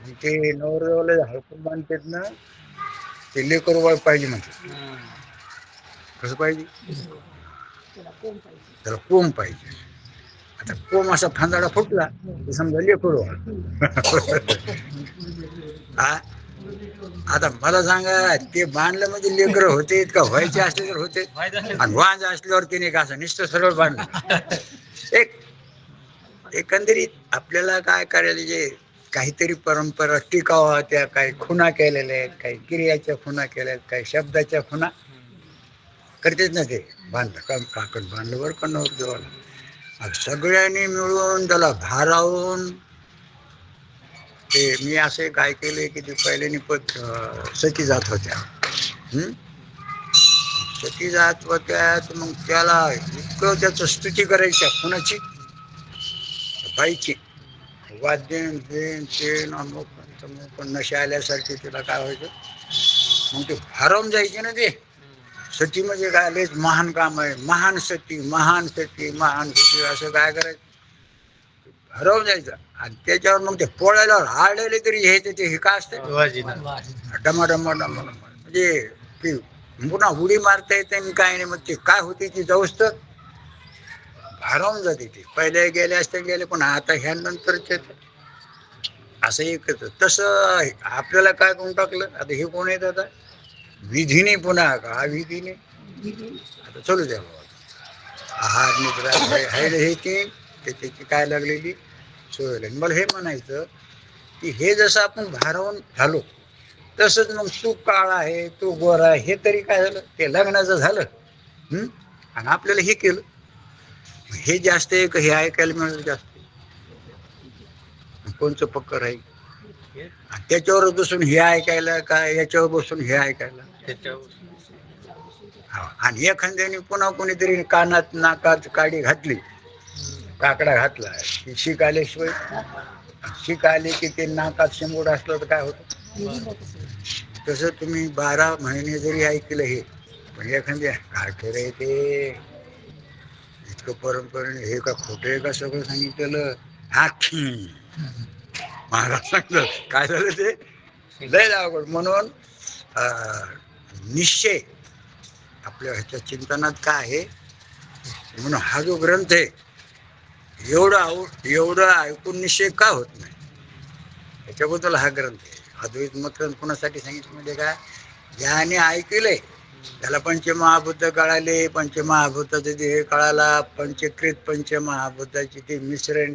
आणि ते नवरदेवाला हळकून बांधतात ना, ते लेकर वळ पाहिजे म्हणते. कसं पाहिजे? त्याला कोंब पाहिजे. आता कोंब असा फांदाडा फुटला तर समजा लेकर हा. आता मला सांगा, ते बांधलं म्हणजे लेकर होते का व्हायचे असले तर होते, आणि वांज असल्यावर तिने का असं निष्ठ सरळ बांधलं. एक एकंदरीत आपल्याला काय करायला जे काहीतरी परंपरा टिकावा, त्या काही खुणा केलेल्या आहेत, काही क्रियाच्या खुणा केल्या आहेत, काही शब्दाच्या खुणा करतेच ना. ते बांधलं का काकड बांधलं बरं का नवरदेवाला, सगळ्यांनी मिळून त्याला भारावून. ते मी असे काय केले की ते पहिल्यानी सती जात होत्या. सती जात होत्या, तर मग त्याला इतकं त्याचं स्तुती करायच्या कुणाची, बाईची. वाद्य पण नशा आल्यासारखे तिला काय व्हायचं, मग ते भारावून जायचे ना. ते सती म्हणजे काय लयच महान काम आहे, महान सती, महान सती, महान सती, असं काय करायचं, हरवून जायचं. आणि त्याच्यावर मग ते पोळायला आळले तरी हे ते हे काय असतं, डमा म्हणजे ती पुन्हा उडी मारता येते आणि काय नाही. मग ते काय होते ती जाऊस तर भारावून जाते. ती पहिले गेले असते गेले, पण आता ह्या नंतरचे असं एकच. तसं आपल्याला काय करून टाकलं, आता हे कोण येत आता विधीने, पुन्हा का विधीने आता चलू द्या बाबा. आहार निद्रा हे तीन त्याची काय लागलेली सोय लागली. मला हे म्हणायचं की हे जसं आपण भारावून झालो, तसंच मग तू काळा आहे, तू गोरा आहे, हे तरी काय झालं, ते लग्नाचं झालं. आणि आपल्याला हे केलं, हे जास्त आहे का हे ऐकायला मिळालं जास्त, कोणचं पक्क राहील. त्याच्यावर बसून हे ऐकायला का याच्यावर बसून हे ऐकायला. आणि एखाद्याने पुन्हा कोणीतरी कानात नाकात काडी घातली, काकडा घातला, की शीक आल्याशिवाय, शीक आली की ते नाकात शेंबूड असलं तर काय होतं. तसं तुम्ही 12 महिने जरी ऐकलं हे, पण एखाद्या काय खरं ते इतकं परंपरेने हे का खोटं आहे का सगळं सांगितलेलं. आखी महाराज सांगलं काय झालं ते लय अवघड. म्हणून निश्चय आपल्या ह्याच्या चिंतनात काय आहे, म्हणून हा जो ग्रंथ आहे एवढं ऐकून निश्चय का होत नाही, याच्याबद्दल हा ग्रंथ आहे. अद्वैत मत कोणासाठी सांगितलं म्हणजे काय, ज्याने ऐकलंय त्याला पंचमहाभूत कळाले, पंचमहाभूताचे हे कळाला, पंचकृत पंचमहाभूताची ते मिश्रण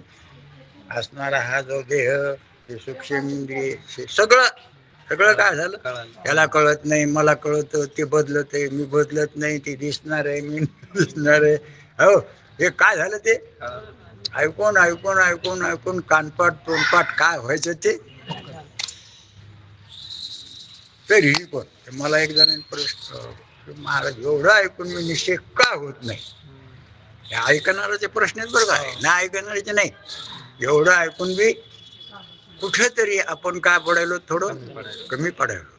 असणारा हा जो देह, ते सूक्ष्मेंद्रिय, सगळं काय झालं त्याला कळत नाही. मला कळत, ते बदलत आहे, मी बदलत नाही, ते दिसणार आहे, मी दिसणार आहे. हो, हे काय झालं ते ऐकून ऐकून ऐकून ऐकून कानपाट तोंडपाट काय व्हायचं ते. तरी पण मला एक जणांनी प्रश्न, महाराज एवढं ऐकून मी निश्चय का होत नाही. हे ऐकणाराचे प्रश्नच बरं काय, ना ऐकणाराचे नाही. एवढं ऐकून बी कुठेतरी आपण काय पडायलो, थोडं कमी पडायलो.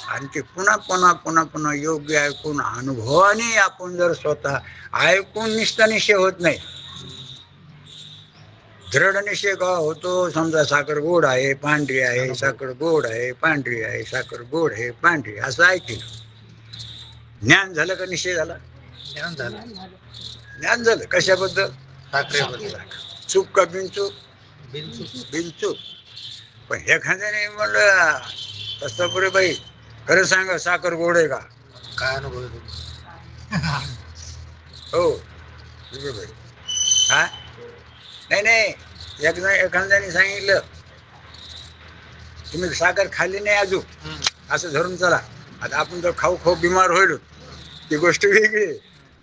आणि ते पुन्हा पुन्हा पुन्हा पुन्हा योग्य ऐकून अनुभवाने आपण जर स्वतः ऐकून निष्ठा होत नाही. दृढ निश्चय का होतो, समजा साखर गोड आहे पांढरी आहे, साखर गोड आहे पांढरी आहे, साखर गोड आहे पांढरी, असं ऐकलं. ज्ञान झालं का निश्चय झाला? ज्ञान झालं कशाबद्दल, साखरेबद्दल. चूक का बिनचूक, बिनचूक. पण एखाद्याने म्हणलं तसं पुरे बाई खरं सांगा साखर गोड आहे का, काय अनुभव हो बाई हा नाही एखाद्याने सांगितलं तुम्ही साखर खाल्ली नाही अजून, असं धरून चला. आता आपण जर खाऊ खाऊ बिमार होईल ती गोष्ट वेगळी,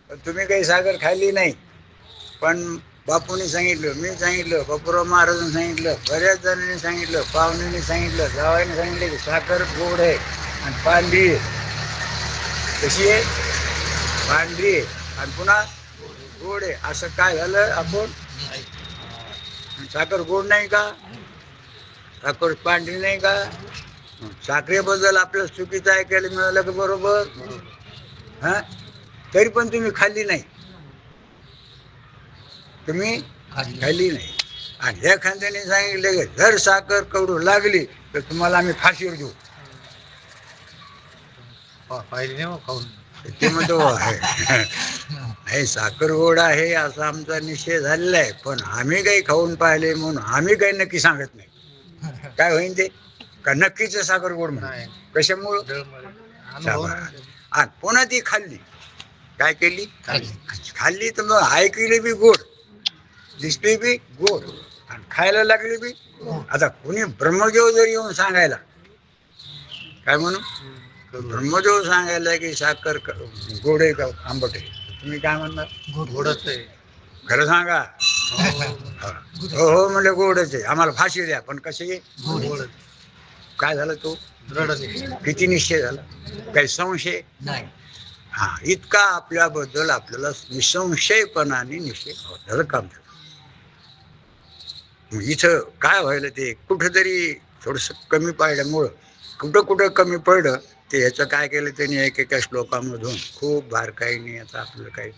पण तुम्ही काही साखर खाल्ली नाही. पण बापूने सांगितलं, मी सांगितलं, बापूराव महाराजांनी सांगितलं, बऱ्याच जणांनी सांगितलं, पाहुण्यांनी सांगितलं, जावाईने सांगितलं की साखर गोड आहे आणि पांढरी आहे. कशी आहे, पांढरी आहे आणि पुन्हा गोड आहे. असं काय झालं, आपण साखर गोड नाही का, साखर पांढरी नाही का. साखरेबद्दल आपल्याला चुकीचं ऐकायला मिळालं का बरोबर, हा. तरी पण तुम्ही खाल्ली नाही, तुम्ही खाल्ली नाही. आणि एखाद्याने सांगितलं की जर साखर कडू लागली तर तुम्हाला आम्ही फाशीवर देऊ, ते म्हणतो नाही साखर गोड आहे असा आमचा निश्चय झालेला आहे, पण आम्ही काही खाऊन पाहिले म्हणून आम्ही काही नक्की सांगत नाही. काय होईल ते का नक्कीच साखर गोड म्हणून कशामुळं. आणि पुन्हा ती खाल्ली, काय केली खाल्ली तर मग ऐकली बी गोड, दिसली बी गोड, आणि खायला लागली बी. आता कुणी ब्रह्मदेव जर येऊन सांगायला, काय म्हणून ब्रह्मदेव सांगायला की साखर गोड आहे का आंबट आहे, तुम्ही काय म्हणणार गोडच आहे, खरं सांगा. हो हो म्हणजे गोडच आहे, आम्हाला फाशी द्या, पण कशी गोड. काय झालं तो किती निश्चय झाला, काही संशय नाही. हा इतका आपल्याबद्दल आपल्याला निसंशयपणाने निश्चय झालं काम झालं. इथं काय व्हायला ते कुठंतरी थोडंसं कमी पडल्यामुळं, कुठं कुठं कमी पडलं ते ह्याचं काय केलं त्यांनी एकेका श्लोकामधून खूप बारकाईने. आता आपलं काही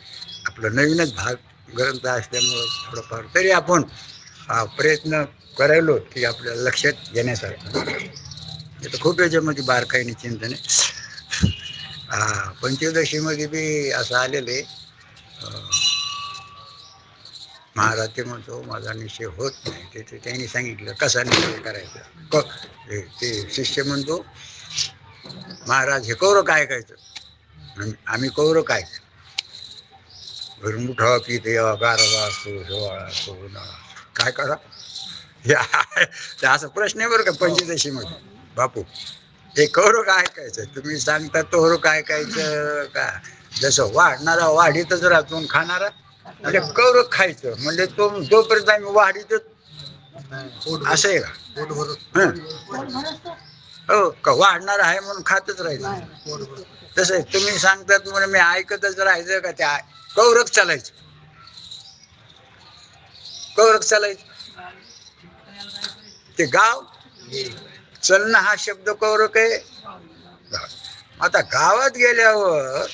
आपलं नवीनच भाग ग्रंथ असल्यामुळं थोडंफार तरी आपण प्रयत्न करायलो की आपल्याला लक्षात घेण्यासारखं. तर खूप याच्यामध्ये बारकाईने चिंतन आहे. पंचदशीमध्ये बी असं आलेलं आहे, महाराज ते म्हणतो माझा निश्चय होत नाही, ते त्यांनी सांगितलं कसा निश्चय करायचा. ते शिष्य म्हणतो महाराज हे कौरव काय ऐकायचं, आम्ही कौरव काय घरून उठावा की ते गारवा असतो हिवाळा असतो उन्हाळा काय करा. ते असा प्रश्न आहे बरं का पंचदशीमध्ये. बापू हे कौरव काय ऐकायचं, तुम्ही सांगता तोहर काय ऐकायचं का. जसं वाढणारा वाढीतच राहतो, खाणारा म्हणजे कौरव खायचं म्हणजे तो जोपर्यंत आम्ही वाढीतच असं आहे का. हो का वाढणार आहे म्हणून खातच राहायचं. तसं तुम्ही सांगतात म्हणून मी ऐकतच राहायचं का, त्या कौरक चालायचं, कौरक चालायचं. ते गाव चलणं हा शब्द कौरक आहे. आता गावात गेल्यावर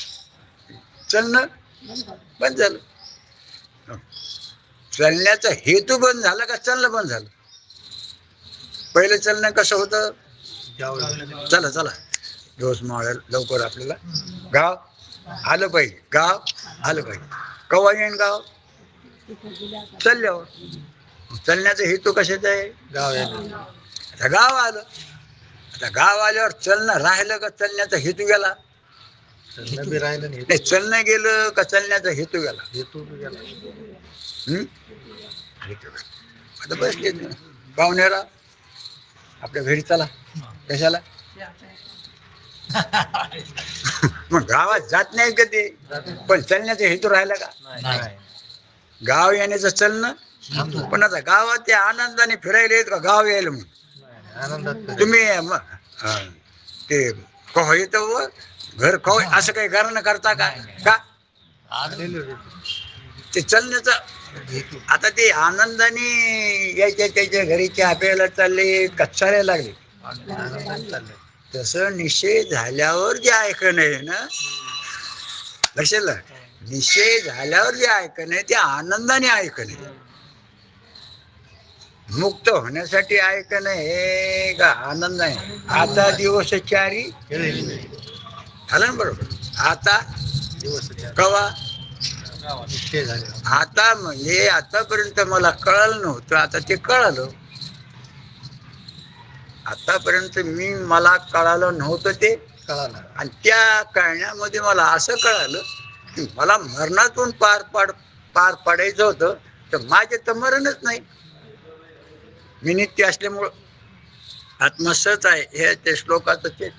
चलणं बंद झालं. चलण्याचा हेतू बंद झाला का चलणं बंद झालं. पहिलं चलणं कसं होतं, चला चला दिवस मावळेल लवकर आपल्याला गाव आलं पाहिजे, गाव आलं पाहिजे. कवा येईन गाव चलल्यावर. चलण्याचा हेतू कशाचा आहे, गाव यायला. आता गाव आलं, आता गाव आल्यावर चलणं राहिलं का चलण्याचा हेतू गेला. नाही चलणं गेलं का चलण्याचा हेतू गेला. आता बसले पाहुण्याला आपल्या घरी चला कशाला. मग गावात जात नाही का ते, पण चलण्याचा हेतू राहिला का. गाव येण्याचं चलणं, पण आता गावात ते आनंदाने फिरायला येत का गाव यायला म्हणून. तुम्ही ते कहो येतं घर कहो असं काही घरानं करता का. ते चलण्याचं आता ते आनंदाने यायच्या त्याच्या घरी चहा प्यायला चालले कच्चायला लागले. तसं निश्चय झाल्यावर जे ऐकणं आहे ना, लक्षात निश्चय झाल्यावर जे ऐकणं आहे ते आनंदाने ऐकणं आहे. मुक्त होण्यासाठी ऐकणं हे का आनंद आहे. आता दिवस चारी झालं ना बरोबर. आता दिवस कवा आता म्हणजे आतापर्यंत मला कळलं नव्हतं, आता ते कळालं. आतापर्यंत मला कळालं नव्हतं ते कळालं, आणि त्या कळण्यामध्ये मला असं कळालं की मला मरणातून पार पाडायचं होतं, तर माझे तर मरणच नाही. मी नित्य असल्यामुळं आत्मा सच आहे. हे ते श्लोकाचं ते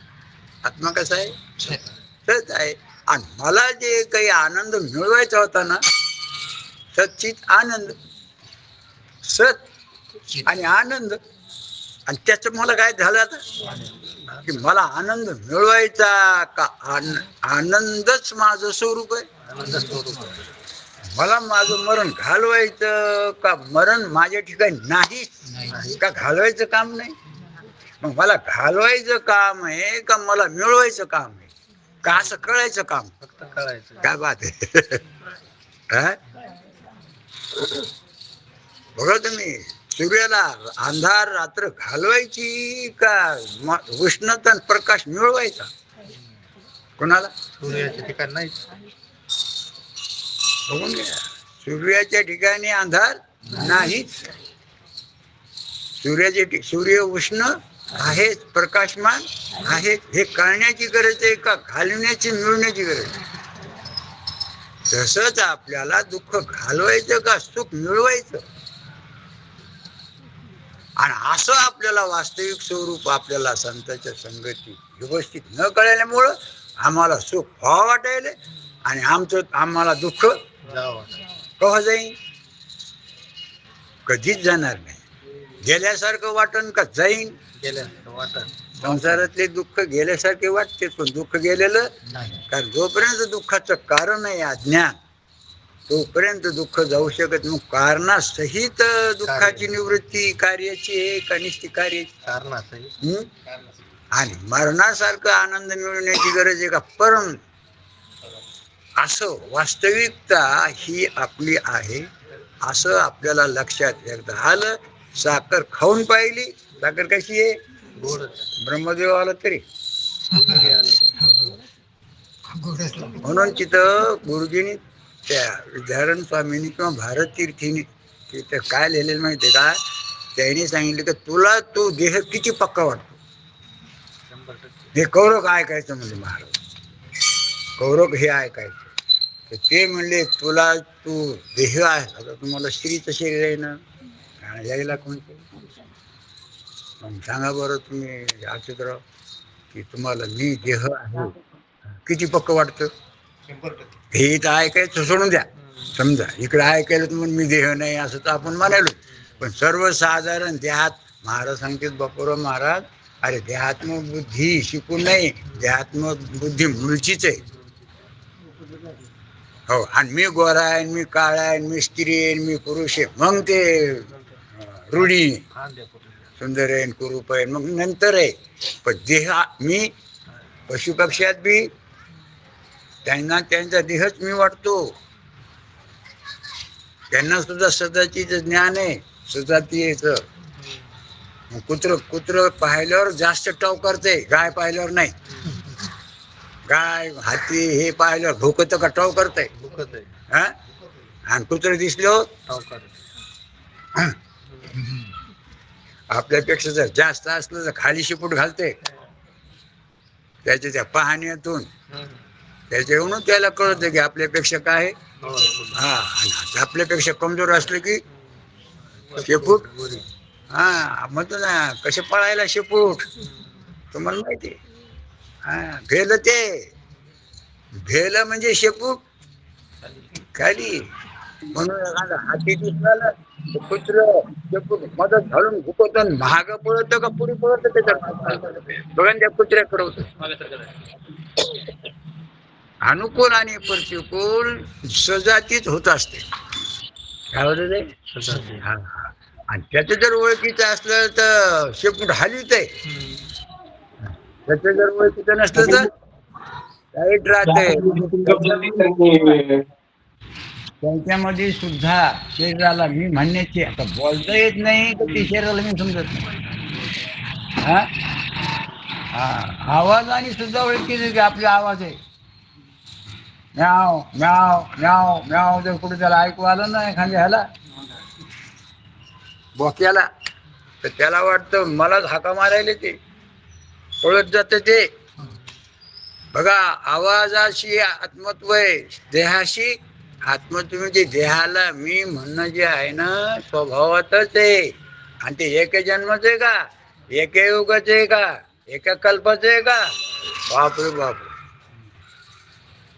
आत्मा कसा आहे, सच आहे. आणि मला जे काही आनंद मिळवायचा होता ना, सच्चित आनंद, सत आणि आनंद, आणि त्याचं मला काय झालं आता की मला आनंद मिळवायचा का आनंदच माझं स्वरूप आहे. मला माझं मरण घालवायचं का मरण माझ्या ठिकाणी नाही का घालवायचं काम नाही. मग मला घालवायचं काम आहे का मला मिळवायचं काम आहे का असं कळायचं काम. फक्त कळायचं काय बात आहे. बघा तुम्ही सूर्याला अंधार रात्र घालवायची का उष्णता प्रकाश मिळवायचा? कोणाला? सूर्याच्या ठिकाणी नाही. बघून घ्या, सूर्याच्या ठिकाणी अंधार नाहीच. सूर्य उष्ण आहे, प्रकाशमान आहे, हे कळण्याची गरज आहे का घालवण्याची मिळवण्याची गरज आहे? तसंच आपल्याला दुःख घालवायचं का सुख मिळवायचं, आणि असं आपल्याला वास्तविक स्वरूप आपल्याला संतांच्या संगती व्यवस्थित न कळल्यामुळं आम्हाला सुख व्हावं वाटायले आणि आम्हाला दुःख कवा जाईन? कधीच जाणार नाही. गेल्यासारखं वाटन का जाईन? गेल्यासारखं वाटन. संसारातले दुःख गेल्यासारखे वाटते, पण दुःख गेलेलं नाही. कारण जोपर्यंत दुःखाचं कारण आहे अज्ञान, तोपर्यंत दुःख जाऊ शकत. मग कारणासहित दुःखाची निवृत्ती कार्याची आहे का निष्ठी कार्याची? कारणासहित. आणि मरणासारखं आनंद मिळवण्याची गरज आहे का? परम असं वास्तविकता ही आपली आहे असं आपल्याला लक्षात एकदा आलं. साखर खाऊन पाहिली, साखर कशी आहे? गोड. ब्रह्मदेव आला तरी. म्हणून तिथं गुरुजींनी त्या विद्यारण स्वामींनी किंवा भारत तीर्थीने तिथं काय लिहिलेलं माहिती आहे का? त्यांनी सांगितलं की तुला तो देह किती पक्का वाटतो? हे कौरव ऐकायचं म्हणजे महाराज, कौरव हे ऐकायचं. तर ते म्हणले तुला तू देह आहे, आता तुम्हाला स्त्रीचं शरीर आहे ना, यायला कोणते मग सांगा बरं तुम्ही आचितराव की तुम्हाला मी देह आहे किती पक्क वाटतं? हे तर ऐकायचं सोडून द्या. समजा इकडे ऐकायला तुम्ही मी देह नाही असं तर आपण म्हणालो, पण सर्वसाधारण देहात महाराज सांगतात बापूराव महाराज, अरे देहात्मक बुद्धी शिकून नाही, देहात्मक बुद्धी मूळचीच आहे. हो, आणि मी गोरा आहे, मी काळा आहे, मी स्त्री आहे, मी पुरुष आहे, मग ते रूढी सुंदर आहे, कुरूप आहे, मग नंतर आहे. पण देह मी पशुपक्ष्यात बी त्यांना त्यांचा देहच मी वाटतो. त्यांना सुद्धा सदाची ज्ञान आहे, सदातीचं. कुत्र पाहिल्यावर जास्त टव करते, गाय पाहिल्यावर नाही. गाय हाती हे पाहिल्यावर भुकत का टव करते? हा, आणि कुत्र दिसलो आपल्यापेक्षा जर जास्त असलं तर खाली शिपूट घालते. त्याच्या त्या पाहण्यातून त्याच्यावरून त्याला कळतं की आपल्यापेक्षा काय. हा, आपल्यापेक्षा कमजोर असलं की शेपूट. हा, म्हणतो ना कसे पळायला शेपूट, तुम्हाला माहिती. हा, भेल ते भेल म्हणजे शेपूट खाली. म्हणून एखादा हाती दिसला कुत्र शेपूट मदत घालून भुकत महाग पळत का पुढे पळत त्याच्या बघा त्या कुत्र्याकडे होत. अनुकूल आणि प्रतिकूल सजातीच होत असते. काय होत ते? हा, आणि त्याचं जर ओळखीचं असलं तर शेपूट हालीच आहे, त्याचं जर ओळखीचं नसलं तर टाईट राहते. त्यांच्यामध्ये सुद्धा शरीराला मी म्हणण्याची, आता बोलता येत नाही तर ते शरीराला मी समजत नाही. हा, आवाजाने सुद्धा ओळखीचं की आपला आवाज आहे. म्याव म्याव म्याव म्याव जर कुठे त्याला ऐकू आलं ना एखाद्या ह्याला बोक्याला, तर त्याला वाटतं मलाच हाका मारायला ते पळत जात ते. बघा, आवाजाशी आत्मत्व आहे, देहाशी आत्मत्व. म्हणजे देहाला मी म्हणणं जे आहे ना स्वभावातच आहे. आणि ते एक जन्मच आहे का, एक युगाच आहे का, एका कल्पाच आहे का? बापरे बाप,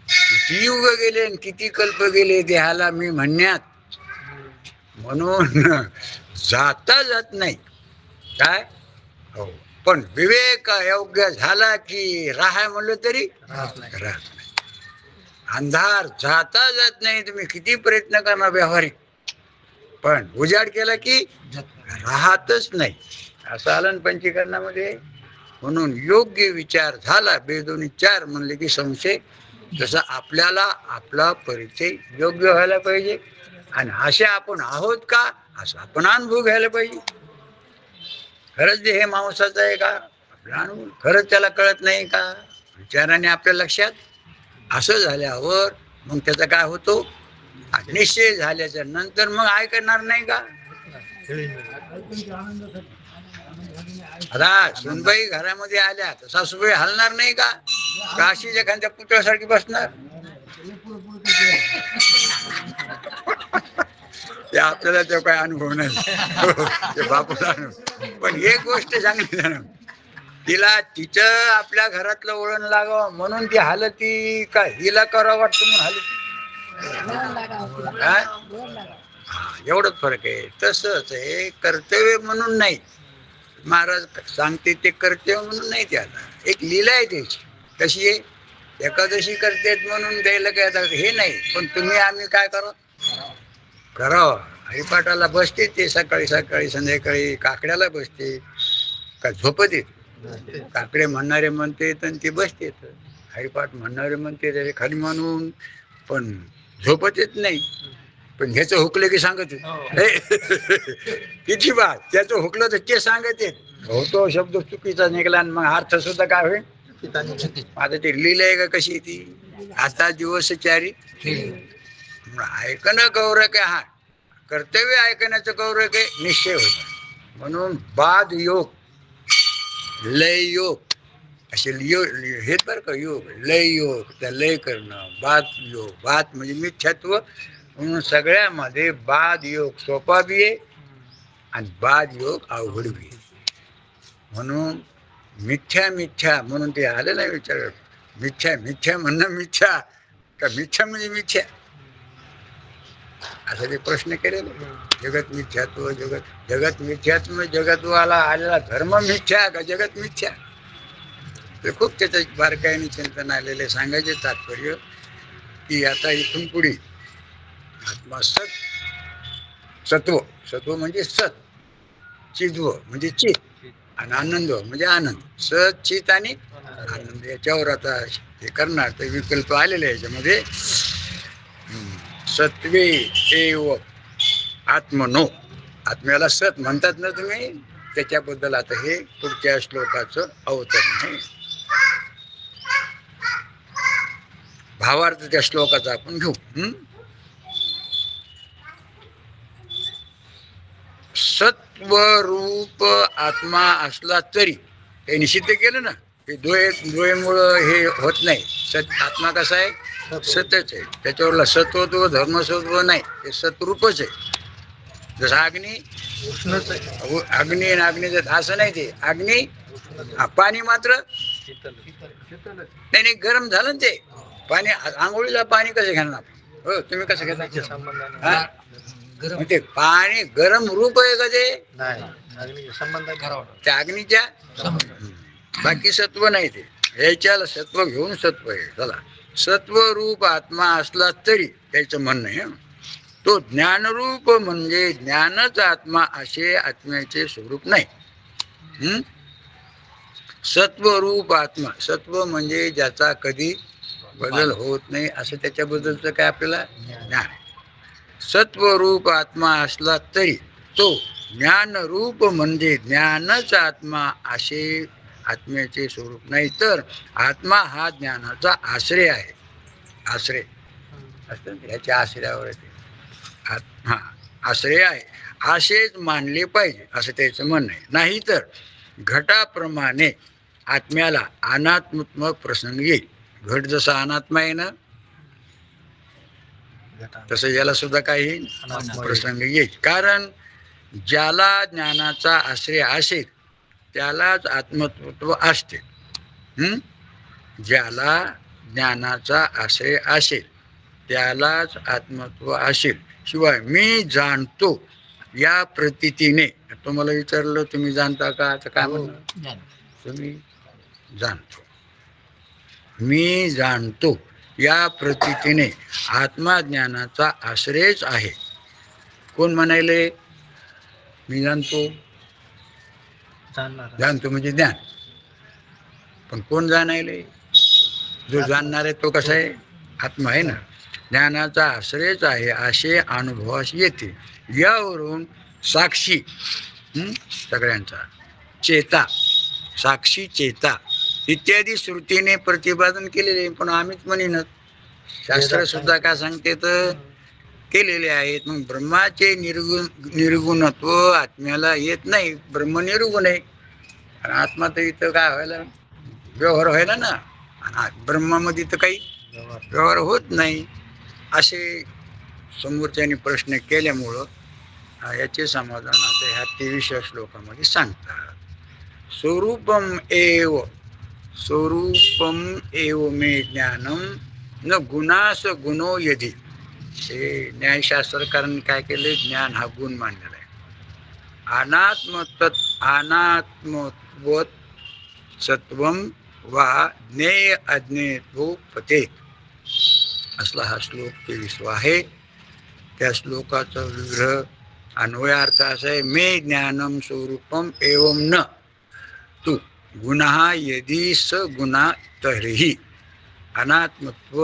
किती युग गेले आणि किती कल्प गेले देहाला मी म्हणण्यात. म्हणून जाता जात नाही काय. हो, पण विवेक योग्य झाला की राहाय म्हणलं तरी राहत नाही. अंधार जाता जात नाही, तुम्ही किती प्रयत्न करणार व्यावहारिक, पण उजाड केला की राहतच नाही. असं आलं पंचीकरणामध्ये. म्हणून योग्य विचार झाला, बेदोनी चार म्हणले की संशय. तसं आपल्याला आपला परिचय योग्य व्हायला पाहिजे. आणि असे आपण आहोत का असं आपण अनुभव घ्यायला पाहिजे. खरंच जे हे मांसाचं आहे का, आपला अनुभव खरंच त्याला कळत नाही का, विचाराने आपल्या लक्षात असं झाल्यावर मग त्याचा काय होतो, निश्चय झाल्याच्या नंतर मग ऐकणार नाही का. आता सुनबाई घरामध्ये आल्या तर सासूबाई हलणार नाही का, काशी एखाद्या पुतळ्यासारखी बसणार. ते आपल्याला तो काय अनुभव नाही. ते बापूला अनुभव. पण एक गोष्ट चांगली झालं, तिला तिचं आपल्या घरातलं वळण लागावं म्हणून ती हालती का हिला करावं वाटतं म्हणून हालती. एवढंच फरक आहे. तसंच आहे, कर्तव्य म्हणून नाही. महाराज सांगते ते कर्तव्य म्हणून नाही, ते आता एक लीला आहे त्याची. कशी आहे, एकादशी करतेत म्हणून द्यायला काय आता हे नाही, पण तुम्ही आम्ही काय करावं. हरिपाठाला बसते ते सकाळी सकाळी, संध्याकाळी काकड्याला बसते का झोपत येत. काकडे म्हणणारे म्हणते आणि ते बसते, हरिपाठ म्हणणारे म्हणते त्याचे खाली म्हणून, पण झोपत येत नाही. पण ह्याचं हुकलं की सांगत किती बात, त्याचं हुकलं तर ते सांगत येत. होतो शब्द चुकीचा निघाला आणि मग अर्थ सुद्धा काय होईल. आता ते लिहिलंय आहे का कशी ती, आता दिवस चारी ऐकणं गौरव आहे. हा कर्तव्य ऐकण्याचं गौरव आहे, निश्चय होता. म्हणून बाद योग, लय योग असे हे बरं का, योग लय योग, त्या लय करणं, बाद योग. बाद म्हणजे मिथ्यात्व, म्हणून सगळ्यामध्ये बाद योग सोपा बी आहे आणि बाद योग अवघड बी आहे. म्हणून मिथ्या मिथ्या म्हणून ते आलं नाही विचार, मिथ्या मिथ्या म्हणणं मिथ्या का मिथ्या म्हणजे मिथ्या, असं ते प्रश्न केलेले. जगत मिथ्यात्व, जगत मिथ्यात्व, जगतवाला आलेला धर्म मिथ्या का जगत मिथ्या. ते खूप त्याचं बारकाईने चिंतन आलेले. सांगायचे तात्पर्य की आता इथून पुढे आत्मा सत्व, सत्व म्हणजे सत, चित्व म्हणजे चित, आणि आनंद म्हणजे आनंद. सत, चित आणि आनंद याच्यावर आता हे करणार. ते विकल्प आलेले याच्यामध्ये. सत्वे एव आत्मनो, आत्म्याला सत म्हणतात ना तुम्ही, त्याच्याबद्दल आता हे पुढच्या श्लोकाचं अवतरण आहे. भावार्थ त्या श्लोकाचा आपण घेऊ. सत्वरूप आत्मा असला तरी, हे निषिद्ध केलं ना, हे डोळेमुळं हे होत नाही. आत्मा कसा आहे, सतच आहे. त्याच्यावरला सत्वत्व धर्मसत्व नाही, हे सतरूपच आहे. जसं अग्नी उष्णच आहे, अग्नी आणि अग्नीचं असं नाही. ते अग्नी, पाणी मात्र नाही, गरम झालं ना ते पाणी. आंघोळीला पाणी कसं घेणार हो, तुम्ही कसं घेता. ते पाणी गरम रूप आहे का ते, त्या अग्नीच्या, बाकी सत्व नाही. ते याच्याला सत्व घेऊन सत्व आहे. चला, सत्वरूप आत्मा असला तरी त्याचं म्हणणं आहे, तो ज्ञानरूप म्हणजे ज्ञानच आत्मा असे आत्म्याचे स्वरूप नाही. सत्वरूप आत्मा, सत्व म्हणजे ज्याचा कधी बदल होत नाही, असं त्याच्याबद्दलचं काय आपल्याला ज्ञान. सत्वरूप आत्मा असला तरी तो ज्ञानरूप म्हणजे ज्ञानच आत्मा असे आत्म्याचे स्वरूप नाही, तर आत्मा हा ज्ञानाचा आश्रय आहे. आश्रय असतं, ह्याच्या आश्रयावर येते. हा आश्रय आहे असेच मानले पाहिजे, असं त्याचं म्हणणं आहे. नाहीतर घटाप्रमाणे आत्म्याला अनात्मत्व प्रसंग येईल. घट जसा अनात्मा आहे ना, तसं याला सुद्धा काही प्रसंग येईल. कारण ज्याला ज्ञानाचा आश्रय असेल त्यालाच आत्मत्व असते. ज्याला ज्ञानाचा आश्रय असेल त्यालाच आत्मत्व असेल. शिवाय मी जाणतो या प्रतीतीने, तुम्हाला विचारलं तुम्ही जाणता का, आता काय म्हणणार तुम्ही, जाणतो, मी जाणतो या प्रतीतीने आत्मा ज्ञानाचा आश्रयच आहे. कोण म्हणायले मी जाणतो, जाणतो म्हणजे ज्ञान. पण कोण जाणायले, जो जाणणार आहे तो कसा आहे, आत्मा आहे ना. ज्ञानाचा आश्रयच आहे असे अनुभवास येते. यावरून साक्षी सगळ्यांचा, चेता, साक्षी चेता इत्यादी श्रुतीने प्रतिपादन केलेले, पण आम्हीच म्हणेनच. शास्त्र सुद्धा काय सांगते तर केलेले आहेत. मग ब्रह्माचे निर्गुणत्व आत्म्याला येत नाही. ब्रह्म निर्गुण आहे आणि आत्मा तर इथं काय व्हायला व्यवहार व्हायला ना, आणि ब्रह्मामध्ये तर काही व्यवहार होत नाही. असे समोरच्याने प्रश्न केल्यामुळं याचे समाधान आता ह्या 23व्या श्लोकामध्ये सांगतात. स्वरूपम एव मे ज्ञानम न गुणास गुणो यदि. हे न्यायशास्त्रकारांनी काय केले, ज्ञान हा गुण मानलेला आहे. अनात्मवत सत्वम वा ज्ञेय अज्ञेयो पते. असला हा श्लोक 23वा आहे. त्या श्लोकाचा विग्रह अन्वयार्थ असा आहे, मे ज्ञानम स्वरूपम एवं न तू गुणः यदि स गुणा तर्हि अनात्मत्व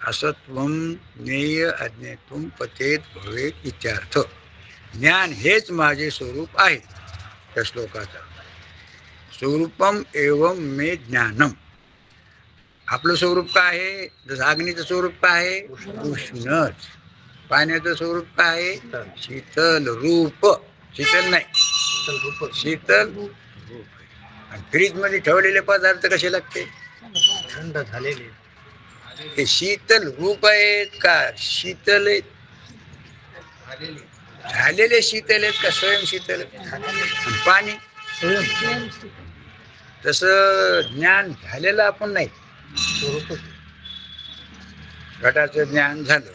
असत्वम ज्ञेय अज्ञेत्वम पतेत भवेत इत्यार्थ. ज्ञान हेच माझे स्वरूप आहे. त्या श्लोकाचा स्वरूपम एवं मे ज्ञानम. आपलं स्वरूप काय आहे? जसं अग्नीचं स्वरूप काय आहे? उष्णच. पाण्याचं स्वरूप काय आहे? शीतल रूप. शीतल नाही, शीतल रूप. आणि फ्रीज मध्ये ठेवलेले पदार्थ कसे लागते? थंड झालेले. ते शीतल रूप आहेत का शीतल आहेत? झालेले शीतल आहेत का स्वयं शीतल? पाणी तसं ज्ञान झालेलं आपण नाही. घटाचं ज्ञान झालं,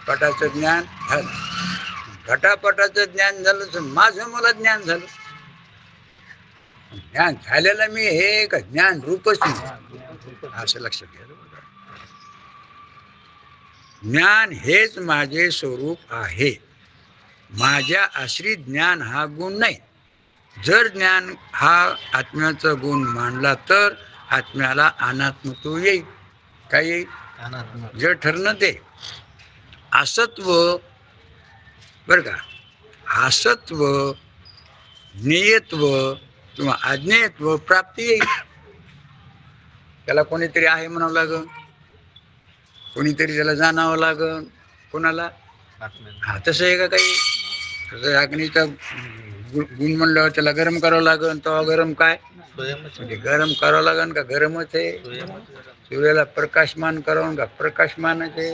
पटाचं ज्ञान झालं, घटापटाचं ज्ञान झालं तर माझं मला ज्ञान झालं. ज्ञान झालेलं मी हे का ज्ञान रूपच नाही, असं लक्षात घ्या. ज्ञान हेच माझे स्वरूप आहे. माझ्या आश्रित ज्ञान हा गुण नाही. जर ज्ञान हा आत्म्याचा गुण मानला तर आत्म्याला अनात्मत्व येईल. काय येईल? जर ठरलं ते असत्व, बर का, असत्व ज्ञेयत्व किंवा अज्ञेयत्व प्राप्ती येईल. त्याला कोणीतरी आहे म्हणावं लागल, कोणीतरी त्याला जाणावं लागल. कोणाला? हा, तसं आहे का काही? तसं अग्नीचा गुण म्हणल्यावर त्याला गरम करावं लागल. तेव्हा गरम काय म्हणजे गरम करावं लागल का गरमच आहे? सूर्याला प्रकाशमान करावं का प्रकाशमानच आहे?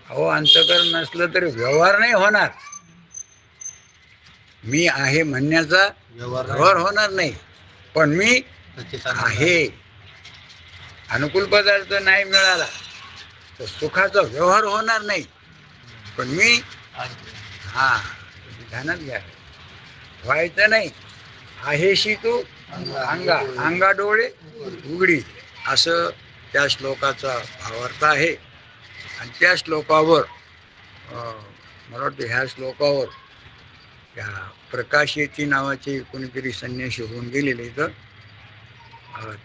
अहो, अंतःकरण नसलं तरी व्यवहार नाही होणार. मी आहे म्हणण्याचा व्यवहार होणार नाही. पण मी आहे. अनुकूल पदार्थ नाही मिळाला तर सुखाचा व्यवहार होणार नाही. पण मी हा ध्यानात घ्या, व्हायचं नाही. आहेशी तू अंगा डोळे उघडी, असं त्या श्लोकाचा भावार्थ आहे. आणि त्या श्लोकावर मला वाटतं ह्या श्लोकावर त्या प्रकाशेती नावाचे कोणीतरी संन्यासी होऊन गेलेले, तर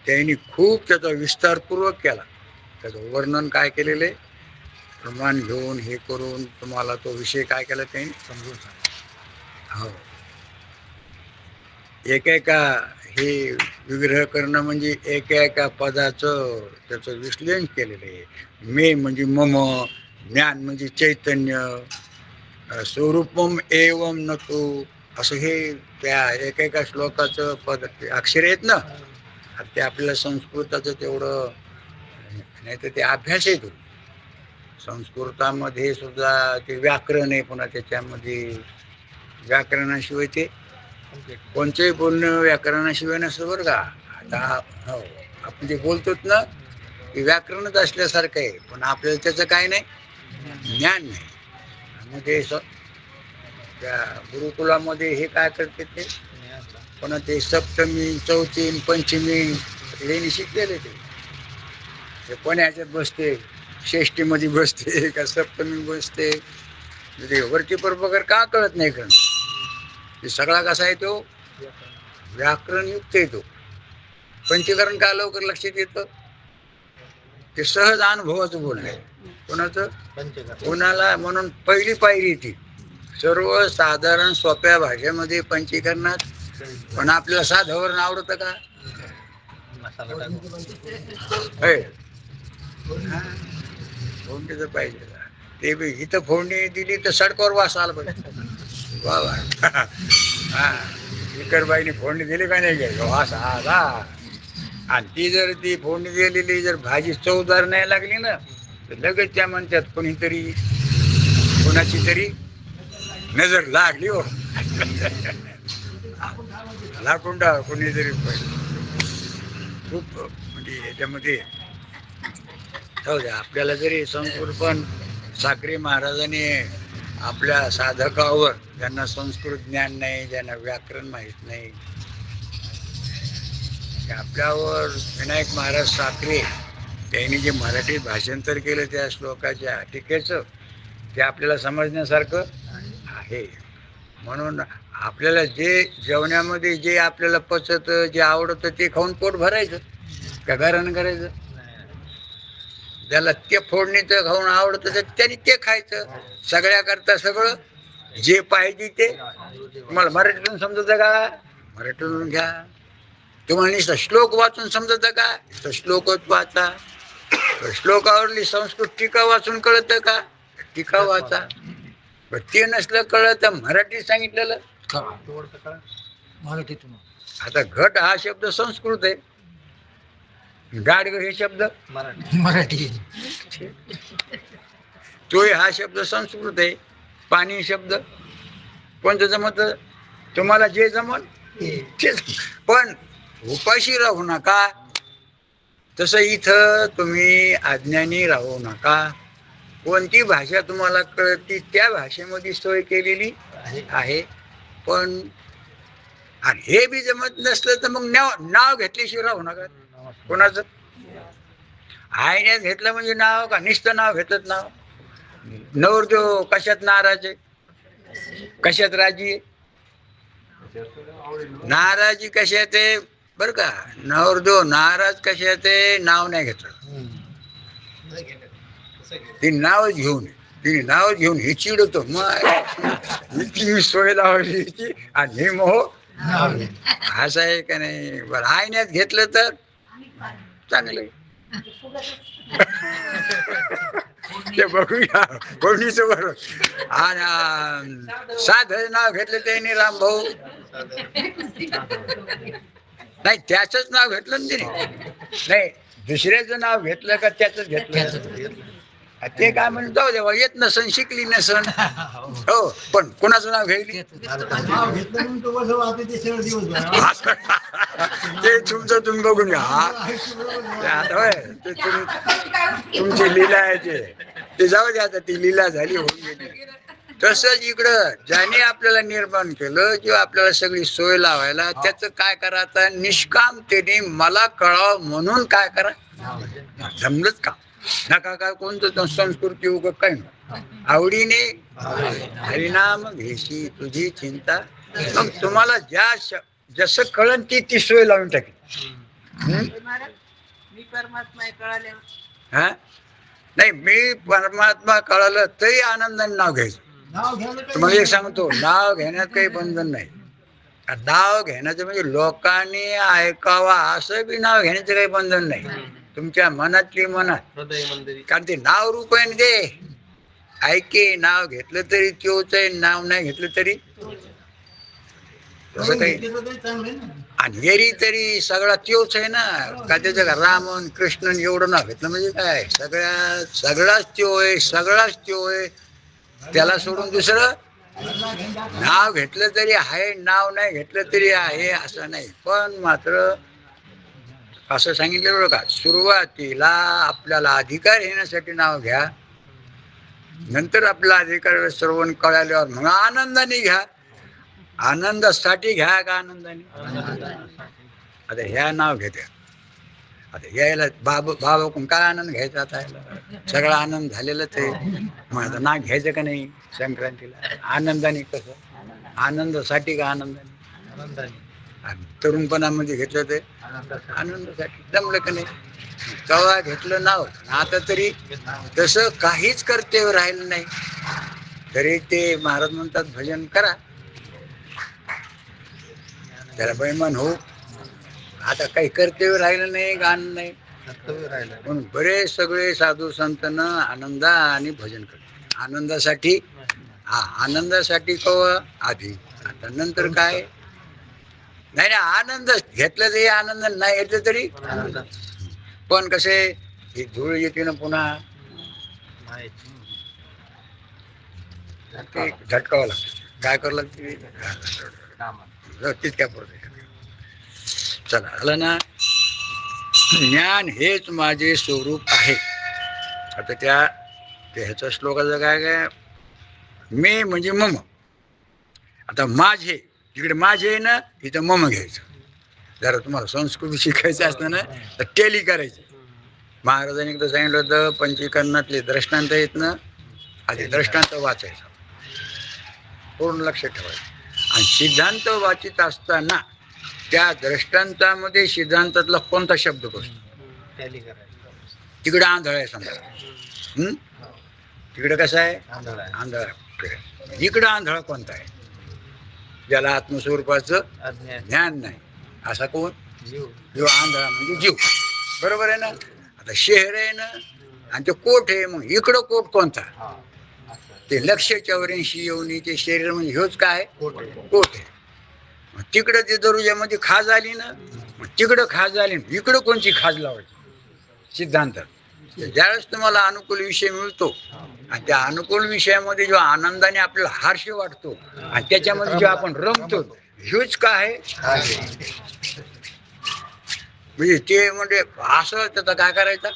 त्यांनी खूप त्याचा विस्तारपूर्वक केला. त्याचं वर्णन काय केलेलं आहे, प्रमाण घेऊन हे करून तुम्हाला तो विषय काय केला त्यांनी समजून सांगा. हो, एकेका हे विग्रह करणं म्हणजे एका पदाचं त्याचं विश्लेषण केलेलं आहे. मे म्हणजे मम, ज्ञान म्हणजे चैतन्य, स्वरूपम एवम नको, असं हे त्या एकेका श्लोकाचं पद अक्षर आहेत ना. ते आपल्याला संस्कृताचं तेवढं नाही तर ते अभ्यास आहे. तो संस्कृतामध्ये सुद्धा ते व्याकरण आहे, पुन्हा त्याच्यामध्ये व्याकरणाशिवाय ते कोणचंही बोलणं व्याकरणाशिवाय नसतं बरं का. आता हो, आपण जे बोलतोच ना ते व्याकरणच असल्यासारखं आहे, पण आपल्याला त्याचं काय नाही, ज्ञान नाही. मग ते त्या गुरुकुलामध्ये हे काय करते ते, पण ते सप्तमी चौथी पंचमी हे शिकलेले. ते कोण ह्याच्यात बसते, षष्टीमध्ये बसते का सप्तमी बसते, म्हणजे वरती वगैरे का कळत नाही. कारण ते सगळा कसा आहे, तो व्याकरण युक्त येतो. पंचीकरण का लवकर लक्षात येतं, ते सहज अनुभवाचं बोलणं आहे. कोणाचं? कोणाला? म्हणून पहिली पायरी ती सर्वसाधारण सोप्या भाषेमध्ये पंचीकरणात. पण आपल्याला साधं आवडतं का? मसाला टाकून. होय. हा, फोडणीचं पाहिजे. ते बी इथं फोडणी दिली तर सडकावर वास आला पाहिजे. वा वा. हा, इकरबाईने फोडणी दिली का नाही घ्यायचं, वास आला. आणि ती जर ती फोडणी दिलेली जर भाजी चवदार नाही लागली ना, तर लगेच त्या म्हणतात कोणीतरी कोणाची तरी नजर लागली हो. लाकुंडा कोणीतरी खूप म्हणजे याच्यामध्ये जाऊ द्या. आपल्याला जरी संस्कृत पण साक्री महाराजांनी आपल्या साधकावर, ज्यांना संस्कृत ज्ञान नाही, ज्यांना व्याकरण माहीत नाही, आपल्यावर विनायक महाराज साखरे त्यांनी जे मराठी भाषांतर केलं त्या श्लोकाच्या टीकेचं, ते आपल्याला समजण्यासारखं आहे. म्हणून आपल्याला जे जेवणामध्ये जे आपल्याला पचतं, जे आवडतं ते खाऊन पोट भरायचं का घरानं करायचं. ज्याला ते फोडणीचं खाऊन आवडतं तर त्यांनी ते खायचं. सगळ्याकरता सगळं जे पाहिजे ते. तुम्हाला मराठीतून समजतं का? मराठीतून घ्या. तुम्हाला नुसतं श्लोक वाचून समजतं का? तर श्लोकच वाचा. श्लोकावरली संस्कृत टीका वाचून कळतं का? टीका वाचा. ते नसलं कळलं तर मराठी सांगितलेलं मराठीतून. आता घट हा शब्द संस्कृत आहे, गाडग हे शब्द मराठी. तोय हा शब्द संस्कृत आहे. पाणी शब्द कोणतं जमत? तुम्हाला जे जमल तेच. पण उपाशी राहू नका. तसं इथं तुम्ही अज्ञानी राहू नका. कोणती भाषा तुम्हाला कळती त्या भाषेमध्ये सोय केलेली आहे. पण आणि हे बी जमत नसलं तर मग नाव घेतल्याशिवाय राहू नका. कोणाचं आईने घेतलं म्हणजे नाव का? नुसतं नाव घेतलं नाव. नवरदेव कशात नाराज आहे, कशात राजी आहे? नाराजी कशात आहे बरं का? नवरदेव नाराज कशात आहे? नाव नाही घेतलं. ती नाव घेऊन तिने नाव घेऊन हे चिडवतो, मग ती सोय लावली आणि हे मोह असं आहे का नाही? बरं आईन्यात घेतलं तर चांगलं. ते बघूया कोणीच बरोबर. आणि साधं नाव घेतलं त्याने राम भाऊ नाही, त्याच नाव घेतलं ना तिने. नाही, दुसऱ्याचं नाव घेतलं का त्याच घेतलं. ते काय म्हणून जाऊ देवा, येत नसन शिकली नसन. हो, पण कोणाचं नाव घ्यायली ते तुमचं तुम्ही बघून घ्या. आता होय ते तुमची लीला आहे ते जाऊ द्या. आता ती लीला झाली, होऊन गेली. तसंच इकडं ज्याने आपल्याला निर्माण केलं किंवा आपल्याला सगळी सोय लावायला, त्याचं काय करा? आता निष्कामतेने मला कळावं म्हणून काय करा? जमलंच का? नका काय कोणतं संस्कृती उगं काय नाही. आवडीने हरिनाम घेशी तुझी चिंता. मग तुम्हाला जसं कळन ती सोय लावून टाकेल. मी परमात्मा कळाले. हा नाही, मी परमात्मा कळालं तरी आनंदाने नाव घ्यायचं. तुम्हाला एक सांगतो, नाव घेण्यात काही बंधन नाही. नाव घेण्याचं म्हणजे लोकांनी ऐकावा असं बी नाव घेण्याचं काही बंधन नाही. तुमच्या मनातली मनात, कारण ते नाव रूप आहे ते. ऐके नाव घेतलं तरी त्योच आहे, नाव नाही घेतलं तरी तसं काही. आणि एरी तरी सगळा त्योच आहे ना. का त्याचं का रामन कृष्णन एवढं नाव घेतलं म्हणजे काय? सगळाच त्यो आहे, सगळाच त्यो आहे. त्याला सोडून दुसरं नाव घेतलं तरी आहे, नाव नाही घेतलं तरी आहे असं नाही. पण मात्र असं सांगितलं बरं का, सुरुवातीला आपल्याला अधिकार येण्यासाठी नाव घ्या, नंतर आपला अधिकार सर्व कळाल्यावर मग आनंदाने घ्या. आनंदासाठी घ्या का आनंदाने? आता ह्या नाव घेते. आता यायला बाबाकडून काय आनंद घ्यायचा? आता सगळा आनंद झालेलाच आहे. मग आता नाव घ्यायचं का नाही संक्रांतीला? आनंदाने. कसं आनंदासाठी का आनंदाने? तरुणपणामध्ये घेतलं ते आनंदासाठी. जमलं का नाही? तेव्हा घेतलं नाव. आता तरी तसं काहीच कर्तव्य राहिलं नाही. तरी ते महाराज म्हणतात भजन करा, त्याला बैमान हो. आता काही कर्तव्य राहिलं नाही, गाणं नाही, कर्तव्य राहिलं म्हणून बरेच सगळे साधू संतन आनंदा आणि भजन करतात. आनंदासाठी, हा आनंदासाठी कवा आधी, आता नंतर काय नाही नाही, आनंद घेतलं तरी आनंद, नाही घेतलं तरी. पण कसे ही धूळ येते ना पुन्हा, ते झटकावं लागतं. काय करावं लागते तितक्या पुरते. चला आलं ना. ज्ञान हेच माझे स्वरूप आहे. आता त्या ह्याचा श्लोकाचं काय काय, मे म्हणजे मम. आता माझे तिकडे माझे आहे ना, इथं मम घ्यायचं. जरा तुम्हाला संस्कृत शिकायचं असतं ना तर टेली करायची. महाराजांनी एकदा सांगितलं होतं, पंचीकरणातले दृष्टांत आहेत ना, आधी दृष्टांत वाचायचं, पूर्ण लक्ष ठेवायचं. आणि सिद्धांत वाचित असताना त्या दृष्टांतामध्ये सिद्धांतातला कोणता शब्द बसतो, तिकडे आंधळ आहे समजा. तिकडे कसं आहे, आंधळ. इकडं आंधळ कोणता आहे, ज्याला आत्मस्वरूपाचं ज्ञान नाही, असा कोण, जो आंधळा म्हणजे जीव. बरोबर आहे ना. आता शहर आहे ना आणि ते कोट आहे, मग इकडं कोट कोणता, ते लक्ष 84 योनीचे शरीर म्हणजे ह्योच काय, कोट आहे. मग तिकडं ते दरुजामध्ये खाज आली ना, मग तिकडं खाज आली, इकडं कोणची खाज लावायची, सिद्धांत. ज्यावेळेस तुम्हाला अनुकूल विषय मिळतो आणि त्या अनुकूल विषयामध्ये जो आनंदाने आपल्याला हर्ष वाटतो आणि त्याच्यामध्ये जो आपण रमतो, ह्योच काय म्हणजे ते म्हणजे असं त्याचा काय करायचा,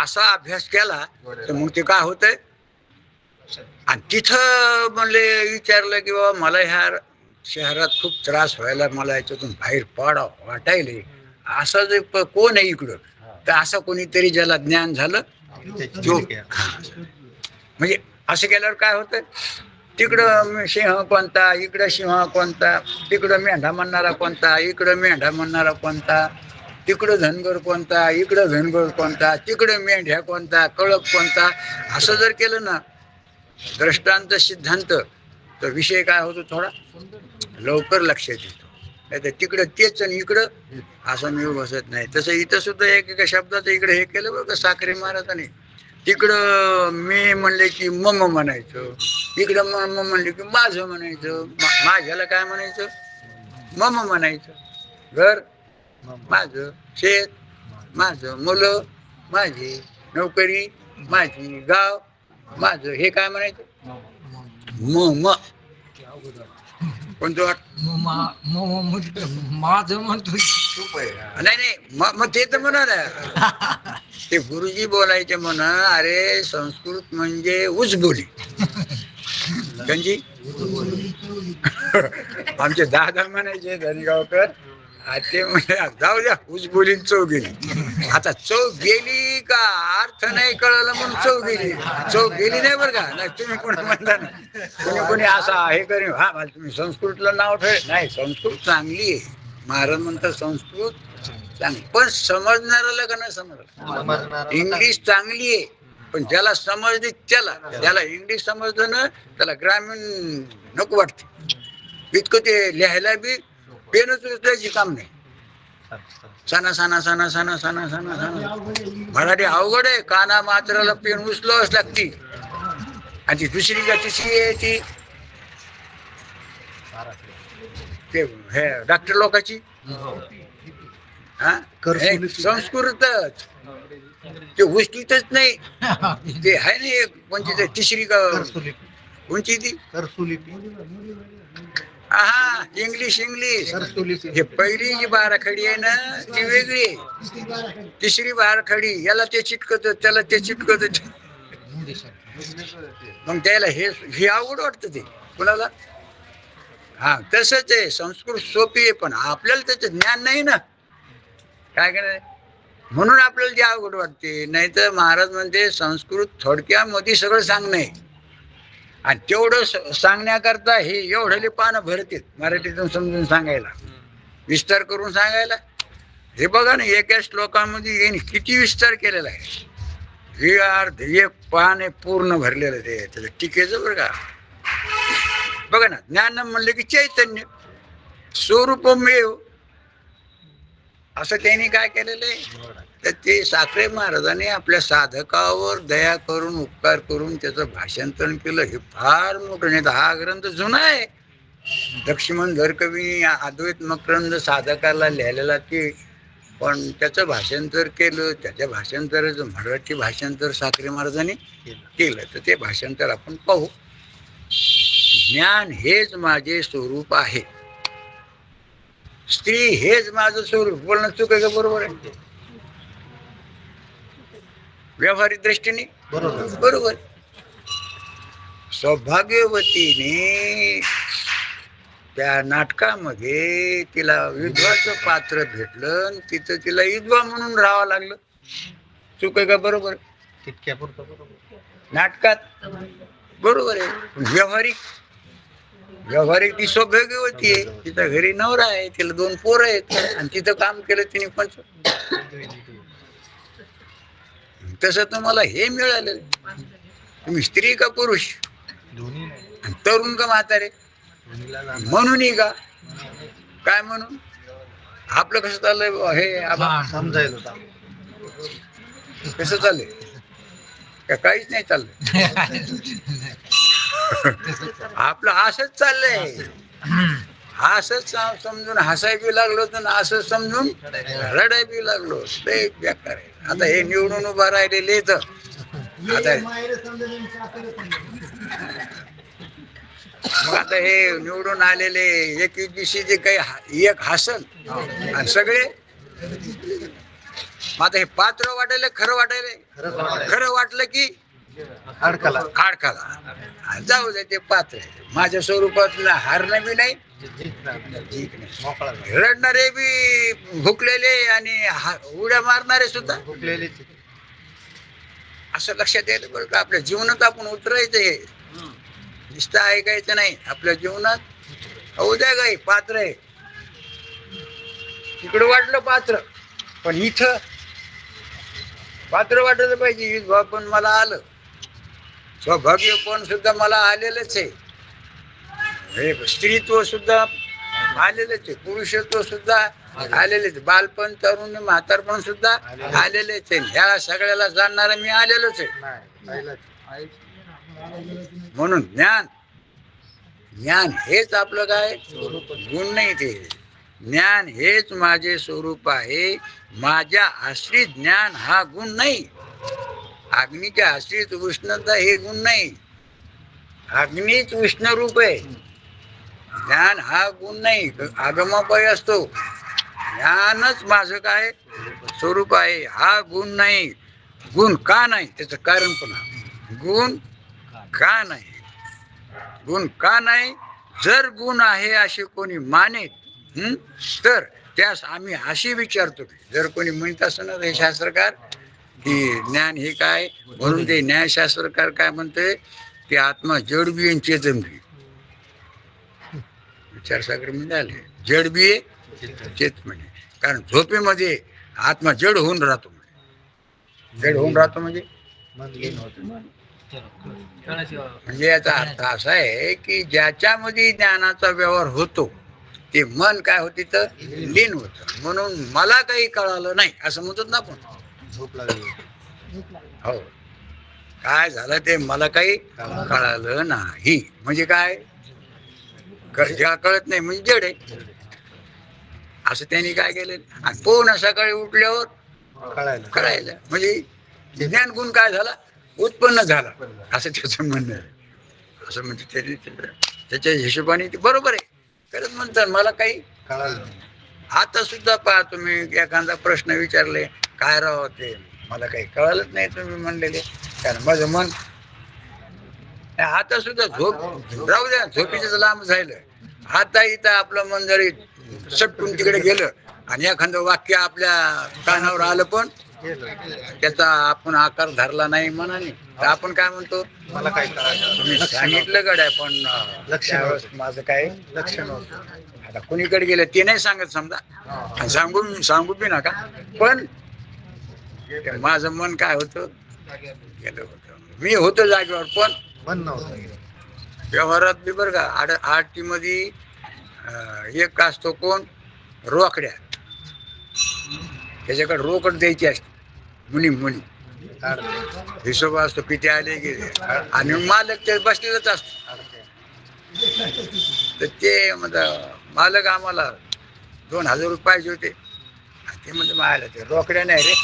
असा अभ्यास केला तर मग ते काय होतंय. आणि तिथं म्हणले विचारलं की बाबा मला ह्या शहरात खूप त्रास व्हायला, मला याच्यातून बाहेर पडावं वाटायले, असं जे कोण आहे इकडं, तर असं कोणीतरी ज्याला ज्ञान झालं जो, म्हणजे असं केल्यावर काय होतं, तिकडं सिंह कोणता, इकडं सिंह कोणता, तिकडं मेंढा म्हणणारा कोणता, इकडं मेंढा म्हणणारा कोणता, तिकडं धनगर कोणता, इकडं धनगर कोणता, तिकडं मेंढ्या कोणता, कळप कोणता, असं जर केलं ना दृष्टांत सिद्धांत, तर विषय काय होतो, थोडा लवकर लक्षात येतो. नाही तर तिकडं तेच आणि इकडं असं मिळू बसत नाही. तसं इथं सुद्धा एकेका शब्दाचं इकडे हे केलं बरं का साखरे महाराजांनी. तिकडं मी म्हणले की मम म्हणायचं, इकडं मम म्हणले की माझं म्हणायचं. माझ्याला काय म्हणायचं, मम म्हणायचं. घर माझं, शेत माझं, मुलं माझी, नोकरी माझी, गाव माझं, हे काय म्हणायचं, म कोणतं माझं म्हणतो. नाही नाही, मग ते तर म्हणा ना, ते गुरुजी बोलायचे म्हणा, अरे संस्कृत म्हणजे उजबोली. त्यांची आमचे दादा म्हणायचे धनगावकर, ते म्हणजे जाऊ द्या उजबोलीन चव गेली. आता चव गेली का अर्थ नाही कळलं म्हणून चव गेली, चव गेली नाही बरं का. नाही तुम्ही कोणी म्हणता ना, कोणी कोणी असा हे करेन, हा मला तुम्ही संस्कृतला नाव ठेव, नाही संस्कृत चांगली आहे. महाराज म्हणतात संस्कृत चांगली, पण समजणाऱ्याला का नाही समजलं. इंग्लिश चांगली आहे पण ज्याला समजली त्याला, ज्याला इंग्लिश समजलं ना त्याला ग्रामीण नको वाटते. इतकं ते लिहायला बी पेनच उचलायची काम नाही. सणा सणा सणा सणा सणा सणा सणा मराठी अवघड आहे. काना मात्राला पेन उचलावच लागती. आणि ती दुसरी का तिसरी आहे ती ते हे डॉक्टर लोकांची संस्कृतच ते उचलीतच नाही. ते आहे ना एक कोणती तिसरी का कोणची ती, हा इंग्लिश इंग्लिश. हे पहिली जी बाराखडी आहे ना ती वेगळी आहे. तिसरी बाराखडी याला ते चिटकत त्याला ते चिटकत, मग त्याला हे अवघड वाटतं ते कुणाला. हा तसंच आहे, संस्कृत सोपी आहे पण आपल्याला त्याचं ज्ञान नाही ना, काय करायचं, म्हणून आपल्याला जे अवघड वाटते. नाही तर महाराज म्हणते संस्कृत थोडक्यामध्ये सगळं सांगणं आहे. आणि तेवढं सांगण्याकरता हे एवढे पानं भरतील मराठीतून समजून सांगायला, विस्तार करून सांगायला. हे बघा ना एका श्लोकामध्ये येईन किती विस्तार केलेला आहे. हे अर्ध एक पान आहे पूर्ण भरलेलं ते त्याच्या टीकेचं बरं का. बघा ना, ज्ञान म्हणलं की चैतन्य स्वरूपमेव, असं त्यांनी काय केलेलं आहे. तर ते साखरे महाराजांनी आपल्या साधकावर दया करून उपकार करून त्याचं भाषांतरण केलं. हे फार मोठं. नाही तर हा ग्रंथ जुना आहे. लक्ष्मण धरकवी अद्वैत मकरंद साधकाला लिहिलेला ते, पण त्याचं भाषांतर केलं. त्याच्या भाषांतराचं मराठी भाषांतर साखरे महाराजांनी केलं. तर ते भाषांतर आपण पाहू. ज्ञान हेच माझे स्वरूप आहे, स्त्री हेच माझं स्वरूप. बोलणं चुक आहे का बरोबर आहे? व्यावहारिक दृष्टीने बरोबर. सौभाग्यवतीने त्या नाटकामध्ये तिला विधवाचं पात्र भेटलं आणि तिथं तिला विधवा म्हणून राहावं लागलं. चुक आहे का बरोबर? तितक्या पुरतं बरोबर. नाटकात बरोबर आहे. व्यावहारिक ती सौभाग्यवती आहे. तिथं घरी नवरा आहे, तिला 2 पोरं आहेत आणि तिथं काम केलं तिने 5. तसं तुम्हाला हे मिळालं. तुम्ही स्त्री का पुरुष, दोन्ही तरुण का म्हातारे, म्हणून का काय म्हणून आपलं कसं चाललंय हे समजायला होता. कसं चाललंय का काहीच नाही चाललंय. आपलं असंच चाललंय. असंच समजून हसाय बी लागलो तर असंच समजून रडाय बी लागलो. लय बेकार आहे. आता हे निवडून उभा राहिलेले तर आता मग आता हे निवडून आलेले एक दिवशी जे काही एक हसल आणि सगळे, मग आता हे पात्र वाटायला खरं वाटायला, खरं वाटलं की अडकला. जाऊ दे ते पात्र. माझ्या स्वरूपातलं हारणं बी नाही, मोकळा रडणारे बी भुकलेले आणि उड्या मारणारे सुद्धा भुकलेले. असं लक्षात यायला बरं का. आपल्या जीवनात आपण उतरायचं. हे नुसतं ऐकायचं नाही. आपल्या जीवनात उद्या काही पात्र आहे. तिकडं वाटलं पात्र, पण इथं पात्र वाटलं पाहिजे. पण मला आलं सौभाग्य, पण सुद्धा मला आलेलंच आहे. हे स्त्रीत्व सुद्धा आलेलंच आहे, पुरुषत्व सुद्धा आलेलेच, बालपण तरुण म्हातारपण सुद्धा आलेलेच आहे. ह्या सगळ्याला जाणणारा मी आलेलोच आहे. म्हणून ज्ञान हेच आपलं काय गुण नाही. ते ज्ञान हेच माझे स्वरूप आहे. माझ्या आश्रित ज्ञान हा गुण नाही. अग्नीच्या आश्रित उष्णता हे गुण नाही. अग्नीच उष्ण रूप आहे. ज्ञान हा गुण नाही, आगमापायी असतो. ज्ञानच माझं काय स्वरूप आहे, हा गुण नाही. गुण का नाही त्याचं कारण पण आहे. गुण का नाही, गुण का नाही. जर गुण आहे असे कोणी माने तर त्यास आम्ही अशी विचारतो की, जर कोणी म्हणत असं ना हे शास्त्रकार की ज्ञान हे काय, म्हणून ते न्यायशास्त्रकार काय म्हणते की आत्मा जड बी आणि चेतन बी. विचार सागर मिळाले जड बी चेत म्हणे. कारण झोपेमध्ये आत्मा जड होऊन राहतो म्हणे. जड होऊन राहतो म्हणजे याचा अर्थ असा आहे की ज्याच्यामध्ये ज्ञानाचा व्यवहार होतो ते मन काय होते तर लीन होत. म्हणून मला काही कळालं नाही असं म्हणतात ना आपण. झोप लागली. हो, काय झालं ते मला काही कळालं नाही म्हणजे काय, ज्या कळत नाही म्हणजे जड आहे असं त्यांनी काय केलं. आणि पुन्हा सकाळी उठल्यावर कळायला म्हणजे ज्ञान गुण काय झाला, उत्पन्न झाला असं त्याचं म्हणणं आहे. असं म्हणजे त्यांनी त्याच्या हिशोबाने ते बरोबर आहे. खरंच म्हणतात मला काही कळालं. आता सुद्धा पहा, तुम्ही एखादा प्रश्न विचारले काय राव ते मला काही कळालंच नाही तुम्ही म्हणलेले, कारण माझं मन आता सुद्धा झोप राहू द्या, झोपीचं लांब झालं. आता इथं आपलं मन जरी सटकून तिकडे गेलं आणि एखादं वाक्य आपल्या कानावर आलं पण त्याचा आपण आकार धरला नाही मनाने, तर आपण काय म्हणतो मला काय कळालं. तुम्ही सांगितलं गड्या पण लक्ष माझं काय लक्ष नव्हतं. आता कुणीकडे गेलं ते नाही सांगत समजा, आणि सांगू बी नका. पण माझं मन काय होतं गेलो होतो मी, होतो जागेवर, पण मन नव्हतं. व्यवहारात बी बरं का आरती मध्ये एक असतो कोण, रोकड्या, त्याच्याकडे रोकड द्यायची असते, मुनी मुनी काढते. हिशोब असतो किती आले गेले, आणि मालक ते बसलेलंच असतो. काढते. तर ते मालक आम्हाला 2000 रुपये पाहिजे होते. ते म्हणजे मायला ते रोकड्या नाही रे,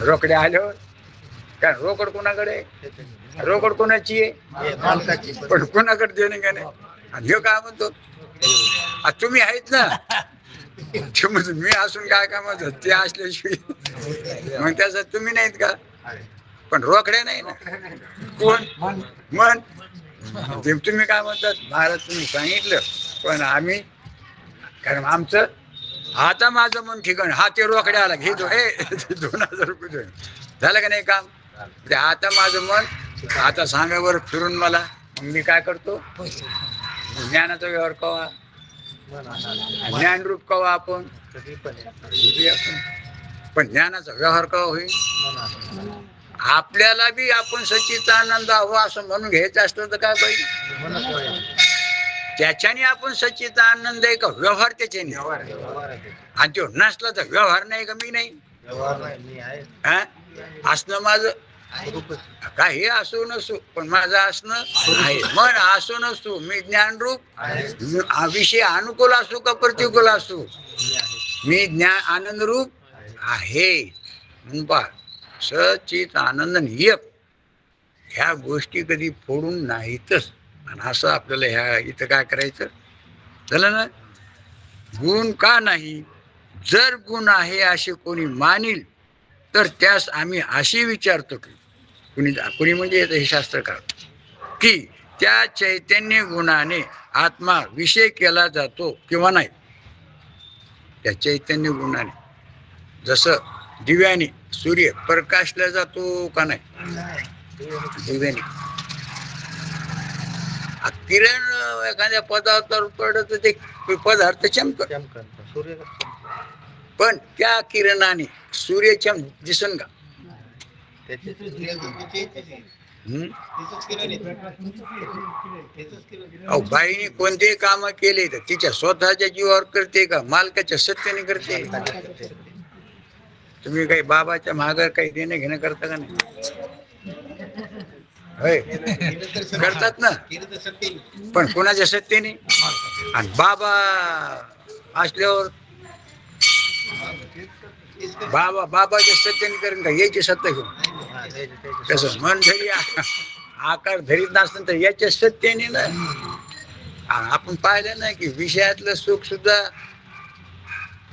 रोकड्या आल्यावर काय रोकड कोणाकडे आहे? रोकड कोणाची आहे? हे मालकाची पण कोणाकडे देणे का नाही. आणि ह्यो काय म्हणतो, आ, तुम्ही आहेत ना. ते म्हणजे मी असून काय कामाचं, ते असल्याशिवाय मग त्याचं तुम्ही नाहीत का? पण रोकड्या नाही ना. कोण मन ते तुम्ही काय म्हणतात, महाराज तुम्ही सांगितलं, पण आम्ही, कारण आमचं आता माझं मन ठिकाण, हा ते रोकड्या आला घेतो, 2000 रुपये दे. झालं का नाही काम? ते आता माझं मन, आता सांगा बरं फिरून मला, मग मी काय करतो, ज्ञानाचा व्यवहार कवा, ज्ञानरूप कवा आपण, कधी पण पण ज्ञानाचा व्यवहार कवा होईल? आपल्याला बी आपण सच्चिदानंद हवा असं म्हणून घ्यायचं असलं तर काय पाहिजे? त्याच्याने आपण सच्चिदानंद आहे का व्यवहार त्याच्याने? आणि तो नसला तर व्यवहार नाही का मी नाही? हा? असणं माझं काही असो नसो, पण माझं असणं आहे. मन असो नसो, मी ज्ञानरूप, विषय अनुकूल असो का प्रतिकूल असो, मी ज्ञान आनंद रूप आहे. म्हणून पहा, सचित आनंद एक ह्या गोष्टी कधी फोडून नाहीतच. आणि असं आपल्याला ह्या इथं काय करायचं झालं ना, गुण का नाही, जर गुण आहे असे कोणी मानील तर त्यास आम्ही अशी विचारतो की, कुणी म्हणजे हे शास्त्रकार, की त्या चैतन्य गुणाने आत्मा विषय केला जातो किंवा नाही. त्या चैतन्य गुणाने जसं दिव्याने सूर्य प्रकाशला जातो का नाही? दिव्याने किरण एखाद्या पदार्थावर पडत ते पदार्थ चमकत, सूर्य पण त्या किरणाने सूर्य दिसन का? अहो, बाईने कोणतेही काम केले तर तिच्या स्वतःच्या जीवावर करते का मालकाच्या सत्तेने करते? तुम्ही काही बाबाच्या माग काही देणं घेणं करता का नाही? होय, करतात ना, पण कोणाच्या सत्तेने? आणि बाबा असल्यावर बाबाच्या सत्तेने करेन का याची सत्ता घेऊन? तसं मन धरी आकार धरीत नसतं तर याच्या सत्तेने ना. आपण पाहिलं ना की विषयातलं सुख सुद्धा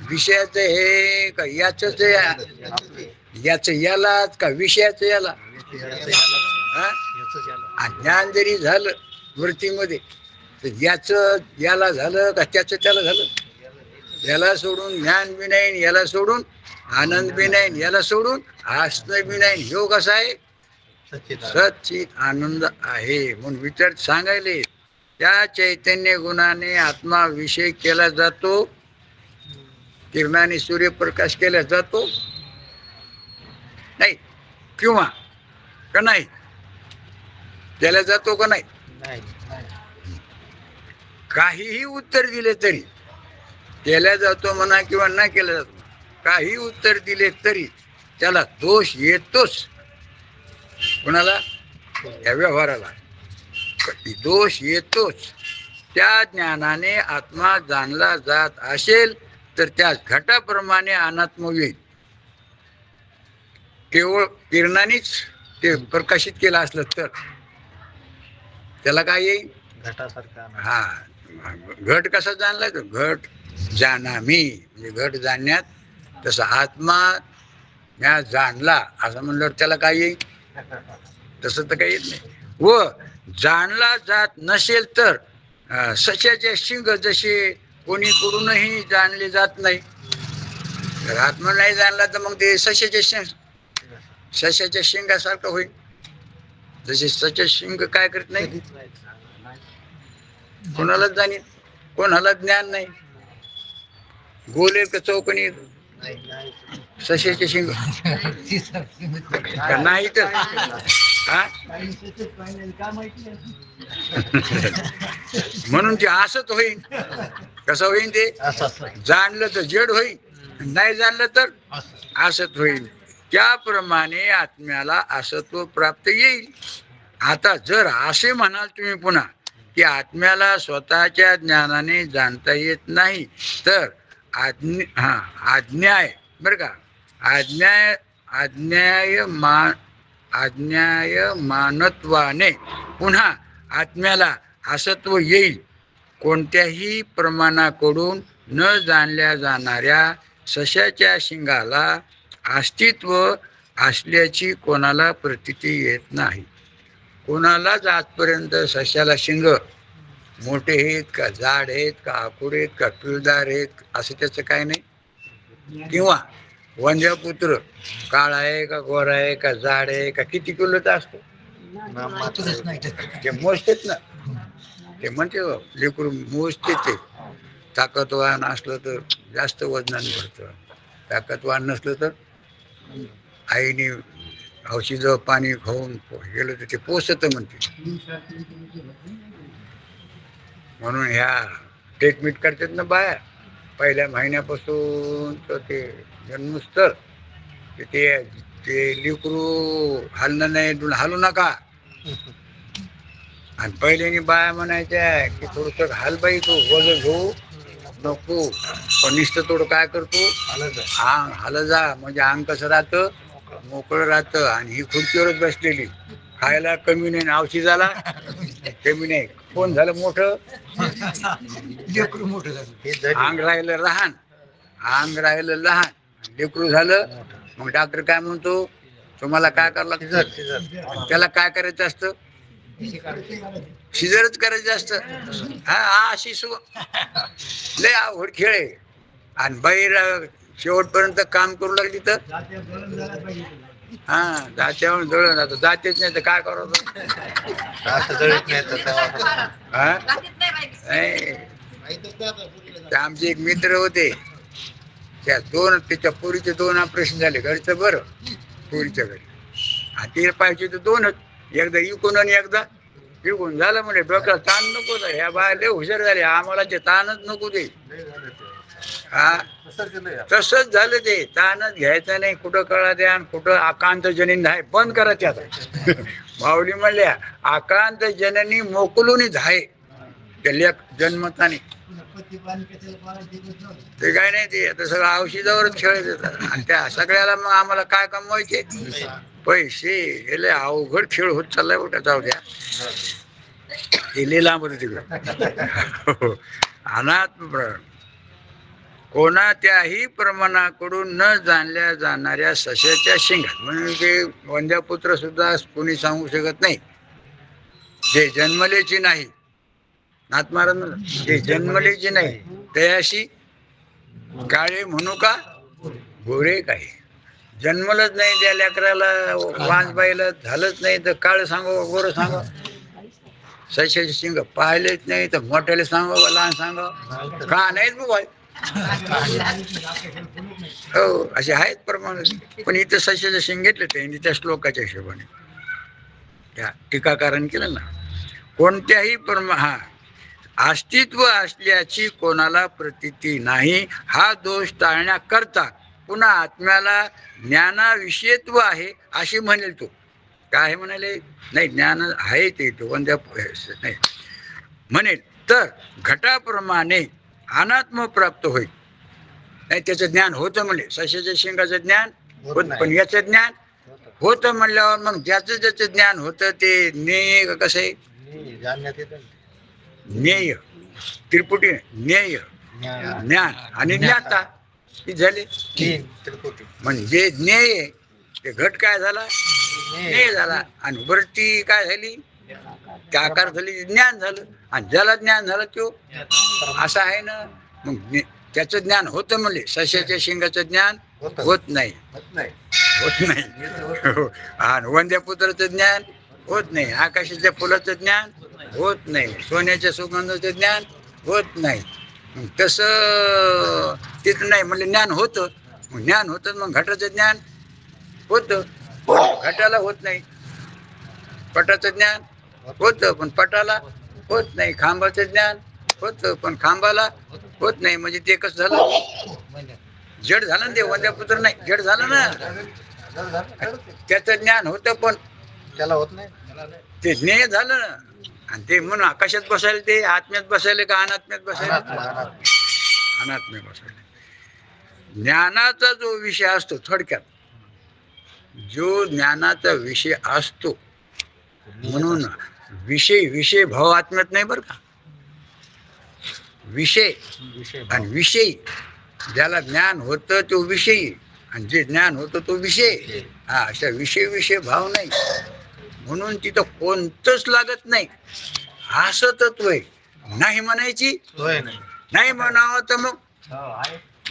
विषयाचं हे का याच, याच यालाच का विषयाचं याला? ज्ञान जरी झालं वृत्तीमध्ये तर याच याला झालं का त्याच त्याला झालं? याला सोडून ज्ञान बी नाही, याला सोडून आनंद बी नाही, याला सोडून असणं बी नाही. योग कसा आहे? सच्चित आनंद आहे. म्हणून विचार सांगायले, त्या चैतन्य गुणाने आत्मा विषय केला जातो, किरणाने सूर्यप्रकाश केला जातो नाही, किंवा का नाही केला जातो का नाही? काहीही उत्तर दिले तरी केला जातो म्हणा किंवा नाही केला जातो, काही उत्तर दिले तरी त्याला दोष येतोच. कोणाला? या व्यवहाराला दोष येतोच. त्या ज्ञानाने आत्मा जाणला जात असेल तर त्या घटाप्रमाणे अनात्म येईल. केवळ किरणानेच ते प्रकाशित केलं असलं तर त्याला काय येईल? घटासारखा. हा, घट कसा जाणला? तर घट जाणामी म्हणजे घट जाणण्यात, तसं आत्मा म्या जाणला असं म्हणल्यावर त्याला काय येईल? तसं तर काही येत नाही. व जाणला जात नसेल तर सशाचे शिंग जसे कोणीकडूनही जाणले जात नाही. जर आत्मा नाही जाणला तर मग ते सशाच्या शिंगासारखं होईल. जसे सचे शिंग काय करत नाही, कोणालाच जाणील, कोणाला ज्ञान नाही. गोले का चौकणी नाही. सश्याचे शिंग का नाही तर हा म्हणून ते असत होईल. कसं होईल ते? असं जाणलं तर जड होईल, नाही जाणलं तर असत होईल. त्याप्रमाणे आत्म्याला असत्व प्राप्त येईल. आता जर असे म्हणाल तुम्ही पुन्हा की आत्म्याला स्वतःच्या ज्ञानाने जाणता येत नाही, तर आज्ञाय बर का, आज्ञाय आज्ञाय मानत्वाने पुन्हा आत्म्याला असत्व येईल. कोणत्याही प्रमाणाकडून न जाणल्या जाणाऱ्या सशाच्या शिंगाला अस्तित्व असल्याची कोणाला प्रतीती येत नाही. कोणालाच आजपर्यंत सशाला शिंग मोठे आहेत का, जाड आहेत का, आकुडे आहेत का, पिळदार आहेत असं त्याचं काय नाही. किंवा वंद्यापुत्र काळा आहे का, गोरा आहे का, जाड आहे का, किती किलोचा असतो ते मोजतेच ना. ते म्हणते लेकरू मोजते ते. ताकदवान असलं तर जास्त वजनाने भरतं, ताकदवान नसलं तर आईने औषध पाणी खाऊन गेलं तर ते पोसत म्हणते. म्हणून ह्या ट्रीटमेंट करतात ना बाया पहिल्या महिन्यापासून तर ते जन्मस्तर ते ते लेकरू हलणं नाही, हलू नका. आणि पहिल्यानी बाया म्हणायच्या की थोडस हाल बाई तू वजन घेऊ नको, पण नुसतं थोडं काय करतो अंग हाल जा, म्हणजे अंग कसं राहतं, मोकळं राहतं. आणि ही खुर्चीवरच बसलेली, खायला कमी नाही, औषधाला कमी नाही. कोण झालं मोठं? लेकरू मोठं झालं. अंग राहिलं लहान, अंग राहिलं लहान, लेकरू झालं. मग डॉक्टर काय म्हणतो, तुम्हाला काय करावं लागतं? त्याला काय करायचं असतं? शिजरच करायचं असतं. हा अशी लय अवघड खेळ आहे. आणि बाहेर शेवटपर्यंत काम करू लागली तर हा जात्यावर जळून जातो. जातेच नाही तर काय करावं? आमचे एक मित्र होते, त्याच्या पोरीचे 2 ऑपरेशन झाले. घरचं बरं, पोरीच्या घरी. आणि तिला पाहिजे तर 2च, एकदा इकून आणि एकदा इकून. झालं म्हणजे डोक्याला ताण नको. ह्या बाया लय हुशार झाले, आम्हाला ते ताणच नको ते. हा तसंच झालं ते, ताणच घ्यायचं नाही. कुठं कळा द्या आणि कुठं आकांत जननी आहे बंद करा. त्याचा माऊली म्हणल्या आकांत जननी मोकलून आहे त्या लेख जन्मताने. ते काय नाही, ते आता सगळं औषधावरच खेळ देतात. आणि त्या सगळ्याला मग आम्हाला काय कमवायचे? पैसे. हे लय अवघड खेळ होत चाललाय बघा. जाऊ द्या, हे लय लांब होतं तिकडं. अनाथ कोणात्याही प्रमाणाकडून न जाणल्या जाणाऱ्या सशाच्या शिंगात, म्हणून ते वंद्यापुत्र सुद्धा कोणी सांगू शकत नाही. जे जन्मलेची नाही, नाथ महाराज जे जन्मलेची नाही त्याशी काळे म्हणू का गोरे काही. जन्मलंच नाही त्या लेकराला, वाजबाईला झालंच नाही तर काळ सांगो गोरं सांगो. सशाचे शिंग पाहिलेच नाही तर मोठ्याला सांगो लहान सांगो का नाहीत बाबा. हो असे आहेत प्रमाण. पण इथं सशाचे शिंग घेतले त्यांनी त्या श्लोकाच्या हिशोबाने त्या टीकाकारण केलं ना. कोणत्याही अस्तित्व असल्याची कोणाला प्रतीती नाही, हा दोष टाळण्याकरता पुन्हा आत्म्याला ज्ञानाविषयत्व आहे अशी म्हणेल. तो काय म्हणाले? नाही, ज्ञान आहे ते तो वंद्या नाही म्हणेल तर घटाप्रमाणे अनात्म प्राप्त होईल. नाही त्याचं ज्ञान होतं म्हणले, सशाच्या शिंगाचं ज्ञान पण याचं ज्ञान होतं म्हणल्यावर मग ज्याचं ज्याचं ज्ञान होतं ते ज्ञेय कसं आहे? ज्ञेय त्रिपुटी, ज्ञेय ज्ञान आणि ज्ञाता ही झाले. म्हणजे ज्ञेय ते घट काय झाला? ज्ञेय झाला. आणि वरती काय झाली? त्या आकार झाली, ज्ञान झालं. आणि ज्याला ज्ञान झालं तो असं आहे ना. मग त्याचं ज्ञान होतं म्हणले, सशाच्या शिंगाचं ज्ञान होत नाही, होत नाही. आणि वंद्यापुत्राचं ज्ञान होत नाही, आकाशाच्या फुलाचं ज्ञान होत नाही, सोन्याच्या सुगंधाचं ज्ञान होत नाही. तसं तिथं नाही म्हणले, ज्ञान होतं मग ज्ञान होतं, मग घटाचं ज्ञान होतं, घटाला होत नाही. पटाचं ज्ञान होतं पण पटाला होत नाही. खांबाचं ज्ञान होतं पण खांबाला होत नाही. म्हणजे ते कसं झालं, जड झालं ना, ते वंद्यापुत्र नाही, जड झालं ना. त्याचं ज्ञान होतं पण त्याला होत नाही. ते ज्ञेय झालं ना. आणि ते म्हणून आकाशात बसायला, ते आत्म्यात बसायला का अनात्म्यात बसायला? अनात्म्यात बसायला. ज्ञानाचा जो विषय असतो, थोडक्यात जो ज्ञानाचा विषय असतो, म्हणून विषय भाव आत्म्यात नाही बरं का. विषय आणि विषयी, ज्याला ज्ञान होतं तो विषयी, आणि जे ज्ञान होतं तो विषय. हा, अशा विषय भाव नाही. म्हणून तिथं कोणतंच लागत नाही, असं तत्व आहे. नाही म्हणायची, नाही म्हणावं तर मग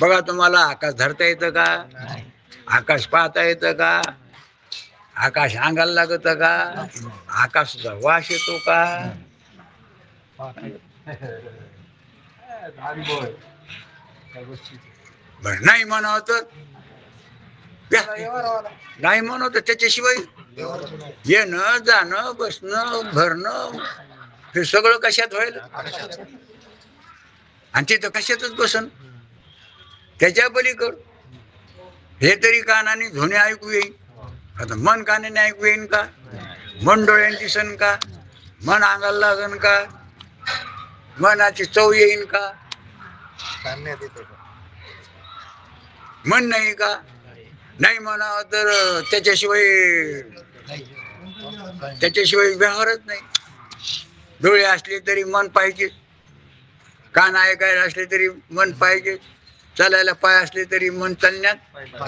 बघा, तुम्हाला आकाश धरता येतं का? आकाश पाहता येतं का? आकाश अंगाला लागत का? आकाशाचा वास येतो का? बरं, नाही म्हणावं तर नाही म्हणावं तर त्याच्याशिवाय येणं जाणं बसणं भरणं हे सगळं कशात व्हायला? आणि तिथं कशातच बसन. त्याच्या पलीकड हे तरी कानाने ध्वनी ऐकू येईल. आता मन कानाने ऐकू येईन का? मन डोळ्याने दिसन का? मन अंगाला लागन का? मनाची चव येईन का? मन नाही का? नाही म्हणावं तर त्याच्याशिवाय व्यवहारच नाही. डोळे असले तरी मन पाहिजे, कान ऐकायला असले तरी मन पाहिजे, चालायला पाय असले तरी मन चालण्यात.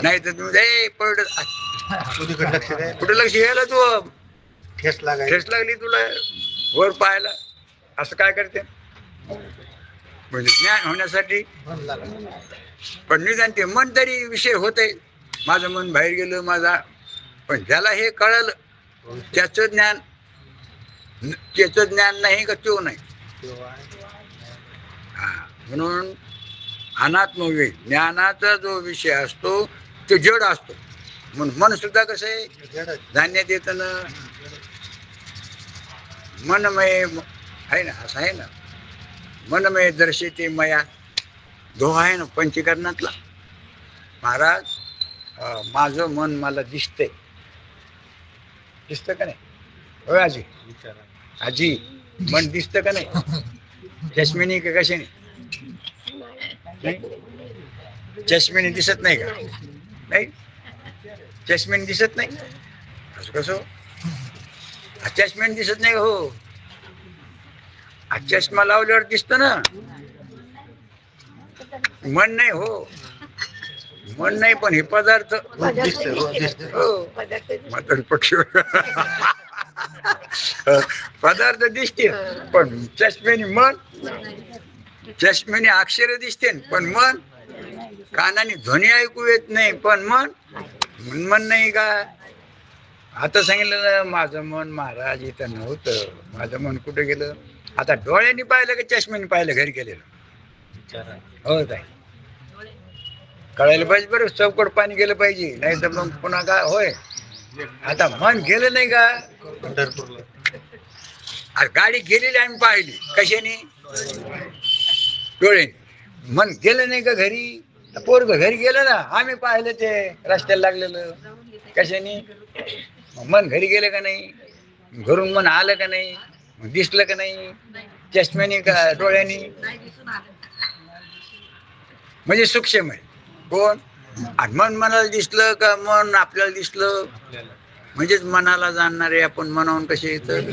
नाही तर तुम्ही पडत कुठे लक्ष घ्यायला, तू ठेस लागली तुला वर पाहायला, असं काय करते? म्हणजे ज्ञान होण्यासाठी पण निदान ते मन तरी विषय होते. माझं मन बाहेर गेलं माझा, पण ज्याला हे कळलं त्याचं ज्ञान नाही का तो नाही. हा, म्हणून अनात्मविवेक ज्ञानाचा जो विषय असतो तो जड असतो. म्हणून मन सुद्धा कसं आहे, जाण्यात येतं ना. मनमय आहे ना, असं आहे ना, मनमय दर्शिते मया, दो आहे ना पंचीकरणातला. महाराज, माझं मन मला दिसतंय, दिसतं का नाही? हो आजी, आजी मन दिसतं का नाही? चष्मेनी का कशाने? चष्मेने दिसत नाही का? नाही, चष्मेने दिसत नाही. असं कसं? चष्मेने दिसत नाही हो. चष्मा लावल्यावर दिसतं ना. मन नाही हो, मन नाही, पण हे पदार्थ हो, म्हातारी पक्षी पदार्थ दिसते, पण चष्मेने मन, चष्मेने अक्षर दिसते पण मन, कानाने ध्वनी ऐकू येत नाही पण मन नाही का? आता सांगितलं ना, माझं मन महाराज इथं नव्हतं, माझं मन कुठं गेलं? आता डोळ्यांनी पाहिलं का चष्मेने पाहिलं घरी गेलेलं? हो ताई, कळायला पाहिजे बरं, चौकट पाणी गेलं पाहिजे, नाही तर मग पुन्हा काय होय. आता मन गेलं नाही का? अरे गाडी गेलेली आम्ही पाहिली कशाने? डोळे. मन गेलं नाही का घरी? पोरग घरी गेलं ना, आम्ही पाहिलं ते रस्त्याला लागलेलं कशाने? मन घरी गेलं का नाही? घरून मन आलं का नाही? दिसलं का नाही? चष्म्याने का डोळ्याने? म्हणजे सूक्ष्म आहे कोण? आणि मन मनाला दिसलं का मन आपल्याला दिसलं? म्हणजेच मनाला जाणणारे आपण मनावून कसे येतं?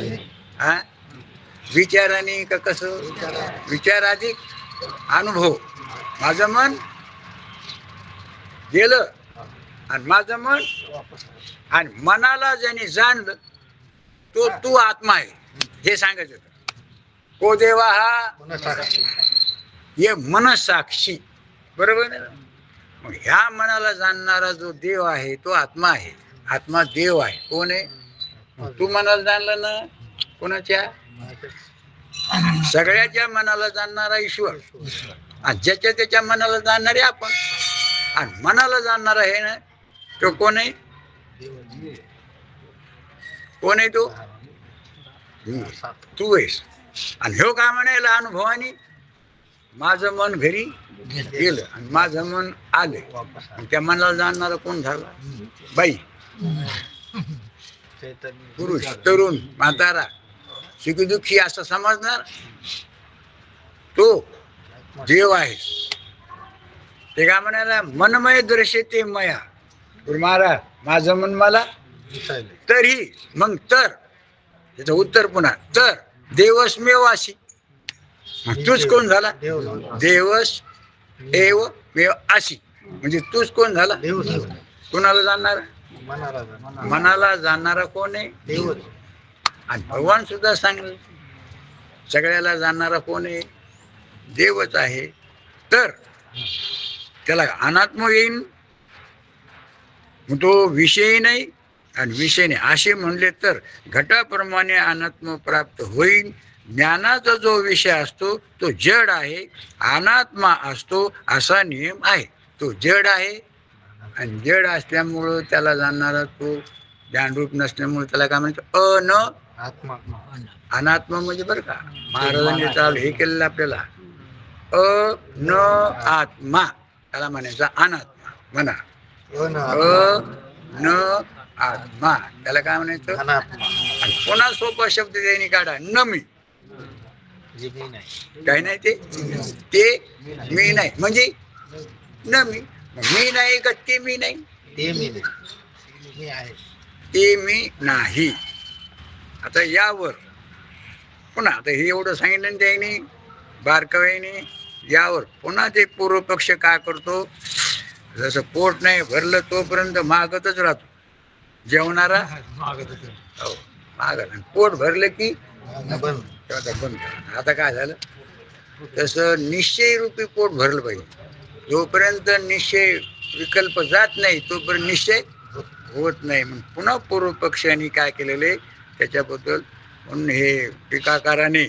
हा, विचाराने का कसं? विचार अधिक अनुभव. माझं मन गेलं आणि माझं मन, आणि मनाला ज्याने जाणलं तो तू आत्मा आहे हे सांगायचं होतं. को देवा हा ये मनसाक्षी, बरोबर आहे ना? मग ह्या मनाला जाणणारा जो देव आहे तो आत्मा आहे. आत्मा देव आहे. कोण आहे? तू मनाला जाणलं ना, कोणाच्या? सगळ्याच्या मनाला जाणणारा ईश्वर, आणि ज्याच्या त्याच्या मनाला जाणणारे आपण. आणि मनाला जाणणारा आहे ना, तो कोण आहे? कोण आहे तो? तू आहेस. आणि ह्यो काय म्हणायला अनुभवानी, माझं मन घरी गेलं आणि माझं मन आलं. वापस आणि त्या मनाला जाणणारा कोण झाला? बाई, चैतन्य पुरुष, तरुण, म्हातारा, सुखी दुःखी असं समजणार तो देव आहे. ते काय म्हणायला, मनमय दृश्यते मया. महाराज, माझं मन मला दिसायले. तरी मग तर त्याचं उत्तर पुन्हा तर देवस्मेवासी. मग तूच कोण झाला? देव नव्हता. देवस एव मेव आशी. म्हणजे तूच कोण झाला? देवच कोणाला जाणणार? मनाला जाणार. मनाला जाणणारा कोण आहे? देवच. आणि भगवान सुद्धा सांगले, सगळ्याला जाणणारा कोण आहे? देवच आहे. तर त्याला अनात्म येईन, मग तो विषयी नाही आणि विषय नाही असे म्हणले तर घटाप्रमाणे अनात्म प्राप्त होईल. ज्ञानाचा जो विषय असतो तो जड आहे, अनात्मा असतो असा नियम आहे. तो जड आहे आणि जड असल्यामुळं त्याला जाणणारा तो ज्ञानरूप नसल्यामुळे त्याला काय म्हणतो? आत्मा. अनात्मा म्हणजे बरं का, महाराजांनी चालू हे केलेलं आपल्याला, आत्मा त्याला म्हणायचा अनात्मा. म्हणा, आत्मा त्याला काय म्हणायचं? अनात्मा. आणि पुन्हा सोपा शब्द त्यांनी काढा, न मी. जे मी नाही. काय नाही ते मी नाही म्हणजे न मी. मी नाही का ते मी नाही? ते मी नाही. मी आहे. ते मी नाही. आता यावर पुन्हा आता हे एवढं सांगितलं ना त्यांनी बारकाव्याने, यावर पुन्हा ते पूर्वपक्ष काय करतो, जसं पोट नाही भरलं तोपर्यंत मागतच राहतो. जेवणारा हो मागत, पोट भरलं की बंद. तेव्हा बंद. आता काय झालं, तसं निश्चय रूपी पोट भरलं पाहिजे. जोपर्यंत निश्चय विकल्प जात नाही तोपर्यंत निश्चय होत नाही. मग पुन्हा पूर्वपक्षाने काय केलेले त्याच्याबद्दल म्हणून हे टीकाकाराने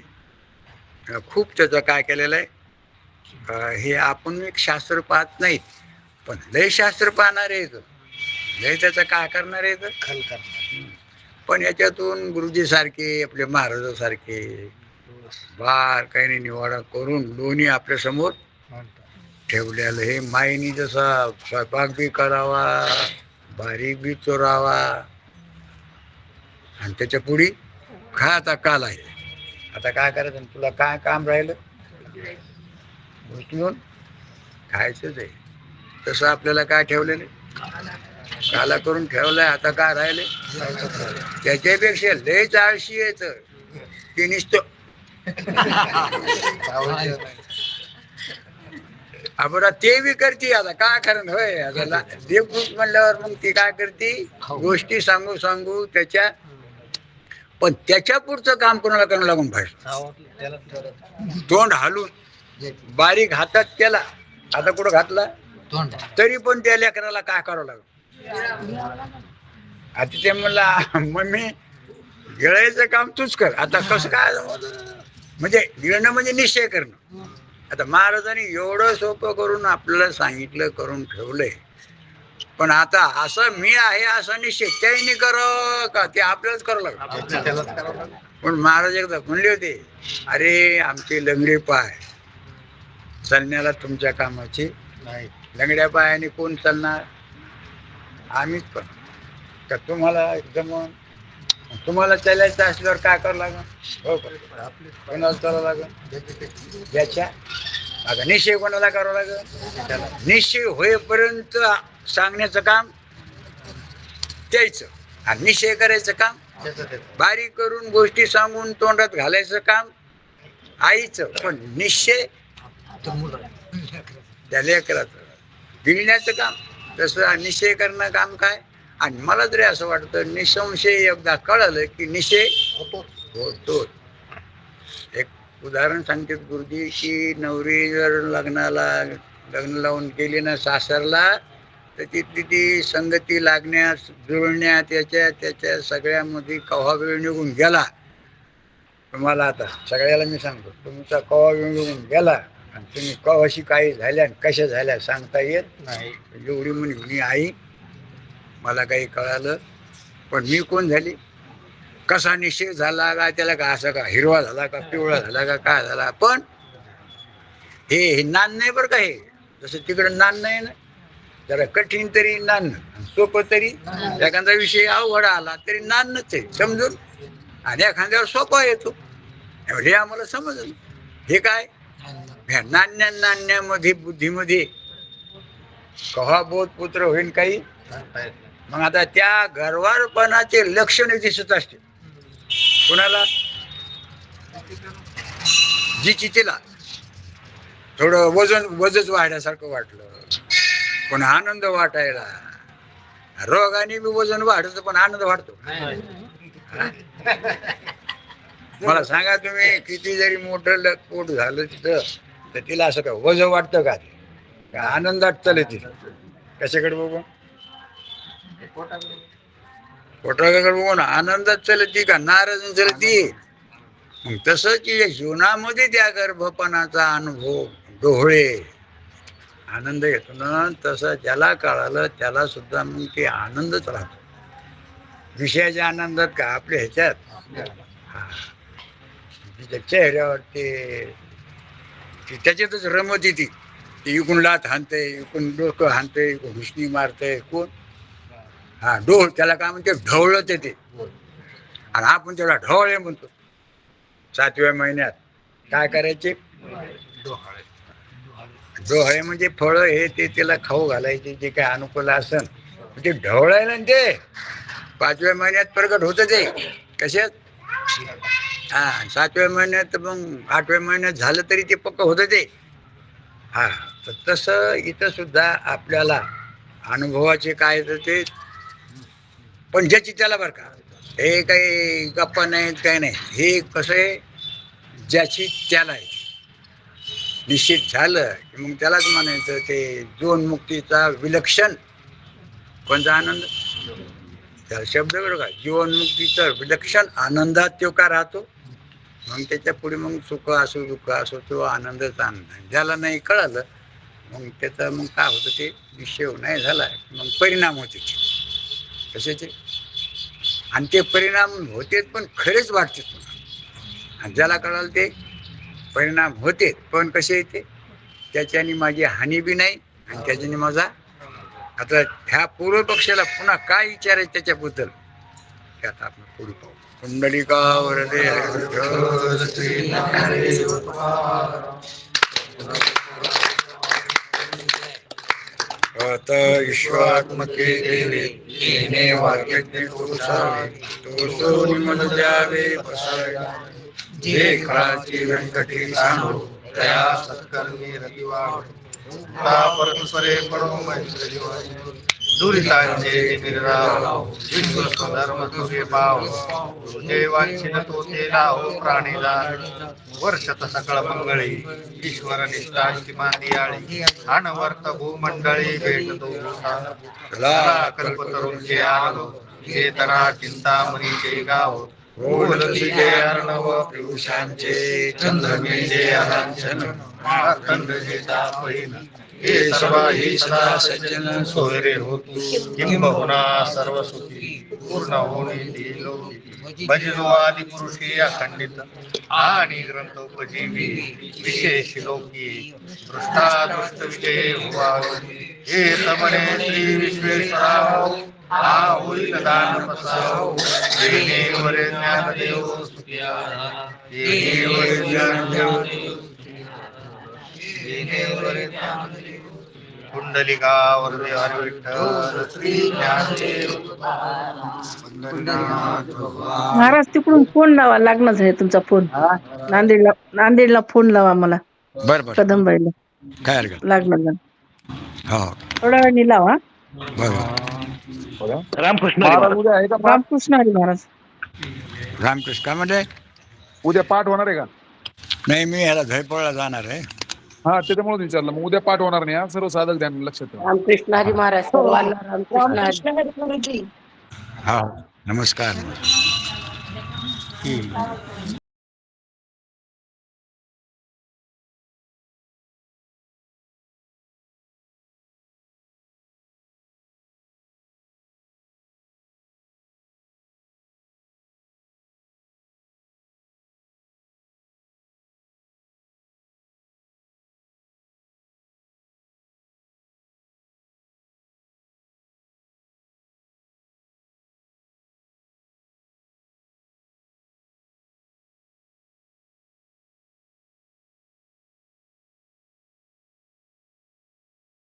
खूप त्याचं काय केलेलं आहे. हे आपण एक शास्त्र पाहत नाहीत, पण लय शास्त्र पाहणार आहे, लय त्याचं काय करणार आहे. खल करणार. पण याच्यातून गुरुजी सारखे आपले महाराजासारखे बार काही नाही निवाडा करून दोन्ही आपल्या समोर ठेवलेलं. हे माईनी जसा स्वयंपाक बी करावा, बारीक बी चोरावा आणि त्याच्या पुढी आता काल आहे. आता काय करायचं, तुला काय काम राहिलं? गोष्टी घेऊन खायचंच आहे. तसं आपल्याला काय ठेवलेलं, काला करून ठेवलंय. आता काय राहिले, त्याच्यापेक्षा लयच आळशी येत ते निसतं. आपण ते बी करते. आता काय कारण होय, आता देवकृत म्हणल्यावर मग ती काय करते, गोष्टी सांगू सांगू त्याच्या, पण त्याच्या पुढचं काम कोणाला करायला लागून पाहिजे. तोंड हालून बारीक हातात केला, आता कुठं घातला तरी पण त्या लेकराला काय करावं लागलं. आता ते म्हणला मम्मी गिळायचं काम तूच कर. आता कसं काय म्हणजे गिळणं म्हणजे निश्चय करणं. आता महाराजांनी एवढं सोपं करून आपल्याला सांगितलं, करून ठेवलंय. पण आता असं मी आहे असं निश्चय त्याही करावं का, ते आपल्यालाच करावं लागलं. पण महाराज एकदा म्हणले होते, अरे आमचे लंगडे पाय चालण्याला तुमच्या कामाची नाही. लंगड्या पायाने कोण चालणार? आम्हीच. पण का तुम्हाला जमून तुम्हाला चालायचं असल्यावर काय करावं लागेल? हो का, कोणाला चालावं लागेल? ज्याच्या आता निश्चय कोणाला करावं लागेल? निश्चय होईपर्यंत सांगण्याचं काम द्यायचं आणि निश्चय करायचं काम बारीक करून गोष्टी सांगून तोंडात घालायचं काम आईचं. पण निश्चय त्या लेकराचं गिळण्याचं काम. तसं निश्चय करणं काम काय. आणि मला तरी असं वाटतं निसंशय एकदा कळलं की निश्चय होतो. एक उदाहरण सांगते गुरुजी की नवरी जर लग्न लावून गेली ना सासरला, तर तिथली ती संगती लागण्यास जुळण्यात त्याच्या सगळ्यामध्ये कव्हा वेळ निघून गेला. तुम्हाला आता सगळ्याला मी सांगतो, तुमचा कव्हा वेळ निघून गेला आणि तुम्ही कवाशी काही झाल्या आणि कशा झाल्या सांगता येत नाही. एवढी म्हणे मी आई मला काही कळालं, पण मी कोण झाली, कसा निषेध झाला का, त्याला का असं का हिरवा झाला का पिवळा झाला का काय झाला, पण हे नान नाही बरं का. हे जसं तिकडं नान नाही ना, जरा कठीण तरी नान, सोपं तरी एखादा विषय अवघड आला तरी नानच आहे समजून, आणि एखाद्यावर सोपा येतो. हे आम्हाला समजलं. हे काय ह्या नाण्यामध्ये बुद्धीमध्ये कहा बोध पुत्र होईल काही. सांगता येत नाही. मग आता त्या गर्वारपणाचे लक्षण दिसत असते कोणाला, जी तिला थोडं वजच वाढल्यासारखं वाटलं, पण आनंद वाटायला. रोगाने बी वजन वाढतं पण आनंद वाढतो. हा? मला सांगा तुम्ही किती जरी मोठं पोट झालं तिथं, तर तिला असं काय वज वाटतं का, का आनंदात चालत तिथं. कशाकडे बघून, पोटाकडे बघून आनंदात चालती का नाराज चालती. मग तसंच या जीवनामध्ये त्या गर्भपणाचा अनुभव डोळे आनंद येतो ना, तसं ज्याला कळालं त्याला सुद्धा मग ते आनंदच राहतो. विषयाच्या आनंदात का आपल्या ह्याच्यात, हा तिच्या चेहऱ्यावर ते त्याच्यातच रमत येते. ते इकून लात हाणते, इकून डोकं हाणते, इकून हुसणी मारते कोण, हा डोळ, त्याला काय म्हणते ढवळत येते, आणि आपण त्याला ढवळे म्हणतो. 7व्या महिन्यात काय करायचे, डोहाळे. डोहळे म्हणजे फळं हे ते त्याला खाऊ घालायचे, जे काय अनुकूल असन ते ढवळायला. ते 5व्या महिन्यात प्रगट होतं ते कशात, हा 7व्या महिन्यात, मग 8व्या महिन्यात झालं तरी ते पक्क होतं ते. हा तर तसं इथं सुद्धा आपल्याला अनुभवाचे काय तर ते, पण ज्याची त्याला बरं का, हे काही गप्पा नाहीत काही नाही. हे कसं आहे, ज्याची त्याला आहे. निश्चित झालं की मग त्यालाच म्हणायचं ते जीवनमुक्तीचा विलक्षण कोणता आनंद, त्या शब्द बरं का, जीवनमुक्तीचा विलक्षण आनंदात तो का राहतो. मग त्याच्या पुढे मग सुख असो दुःख असो तो आनंदच आनंद. ज्याला नाही कळालं मग त्याचा मग काय होतं, ते निश्चय नाही झाला मग परिणाम होते कशाचे, आणि ते परिणाम होते पण खरेच वाटते. आणि ज्याला कळालं ते परिणाम होते पण कसे येते, त्याच्याने माझी हानी बी नाही आणि त्याच्याने माझा. आता ह्या पूर्व पक्षाला पुन्हा काय विचारायचं त्याच्याबद्दल, ते आता आपण पुढे पाहू. कुंडलिका वरदे विठ्ठल श्री ज्ञानदेव अत विश्वात्मके देवे येणे वाक्यज्ञ पुरुषावे, तो सोनी मनु द्यावे बसावे. जे काळाची व्यंकटी सांगो तया सत्कर्मी रतिवाव. परस्परे पडो मैत्री जीवन. दुरितांचे निमिराव. विश्वस्त धर्म तुझे पाव. तुझे वांछिन तो ते लावो प्राणीदान. वर्षत सकळ मंगळी. ईश्वर निष्ठांची मांदियाळी. अनवर्त भूमंडळी भेटतो भूषा. कल्पतरूंचे आलो. चेतना चिंतामणीचे गाव. बोलती जे अर्णव पियुषांचे. चंद्रमेचे अलांछन. मार्तंड जे तापहीन. हे सर्वा ही सदा सज्जन सोयरे होतु. किंबहुना सर्व सुखी. पूर्ण होणी ती लोकी. भजलो आदि पुरुषी अखंडित. आणि ग्रंथोपजीवी. विशेष लोकी. दृष्टादृष्ट विजय व्हावी. हे तमने श्री विश्वेश्वराव. हा होईल दान पसाव. येणेवर ज्ञानदेव स्तुत्या. येणेवर ज्ञानदेव येणेवर ज्ञानदेव. कुंडलिका वरदे हरी विठ्ठल श्री ज्ञानदेव. महाराज तिकडून फोन लावा, लागणार आहे तुमचा फोन. नांदेडला फोन लावा मला, बर बर कदमबाईला काय हरकत लागणार. हो थोड्या वेळाने लावा. बरोबर. रामकृष्ण महाराज उद्या आहे का पाठ? रामकृष्ण हरी महाराज. रामकृष्ण काय म्हणजे, उद्या पाठ होणार आहे का? नाही मी ह्याला झैपळला जाणार आहे. हा त्याच्यामुळे विचारलं. मग उद्या पाठ होणार नाही. हा सर्व साधक ध्यान लक्षात ठेवा. रामकृष्ण हरी महाराज सर्वांना रामकृष्ण हरी. हा नमस्कार.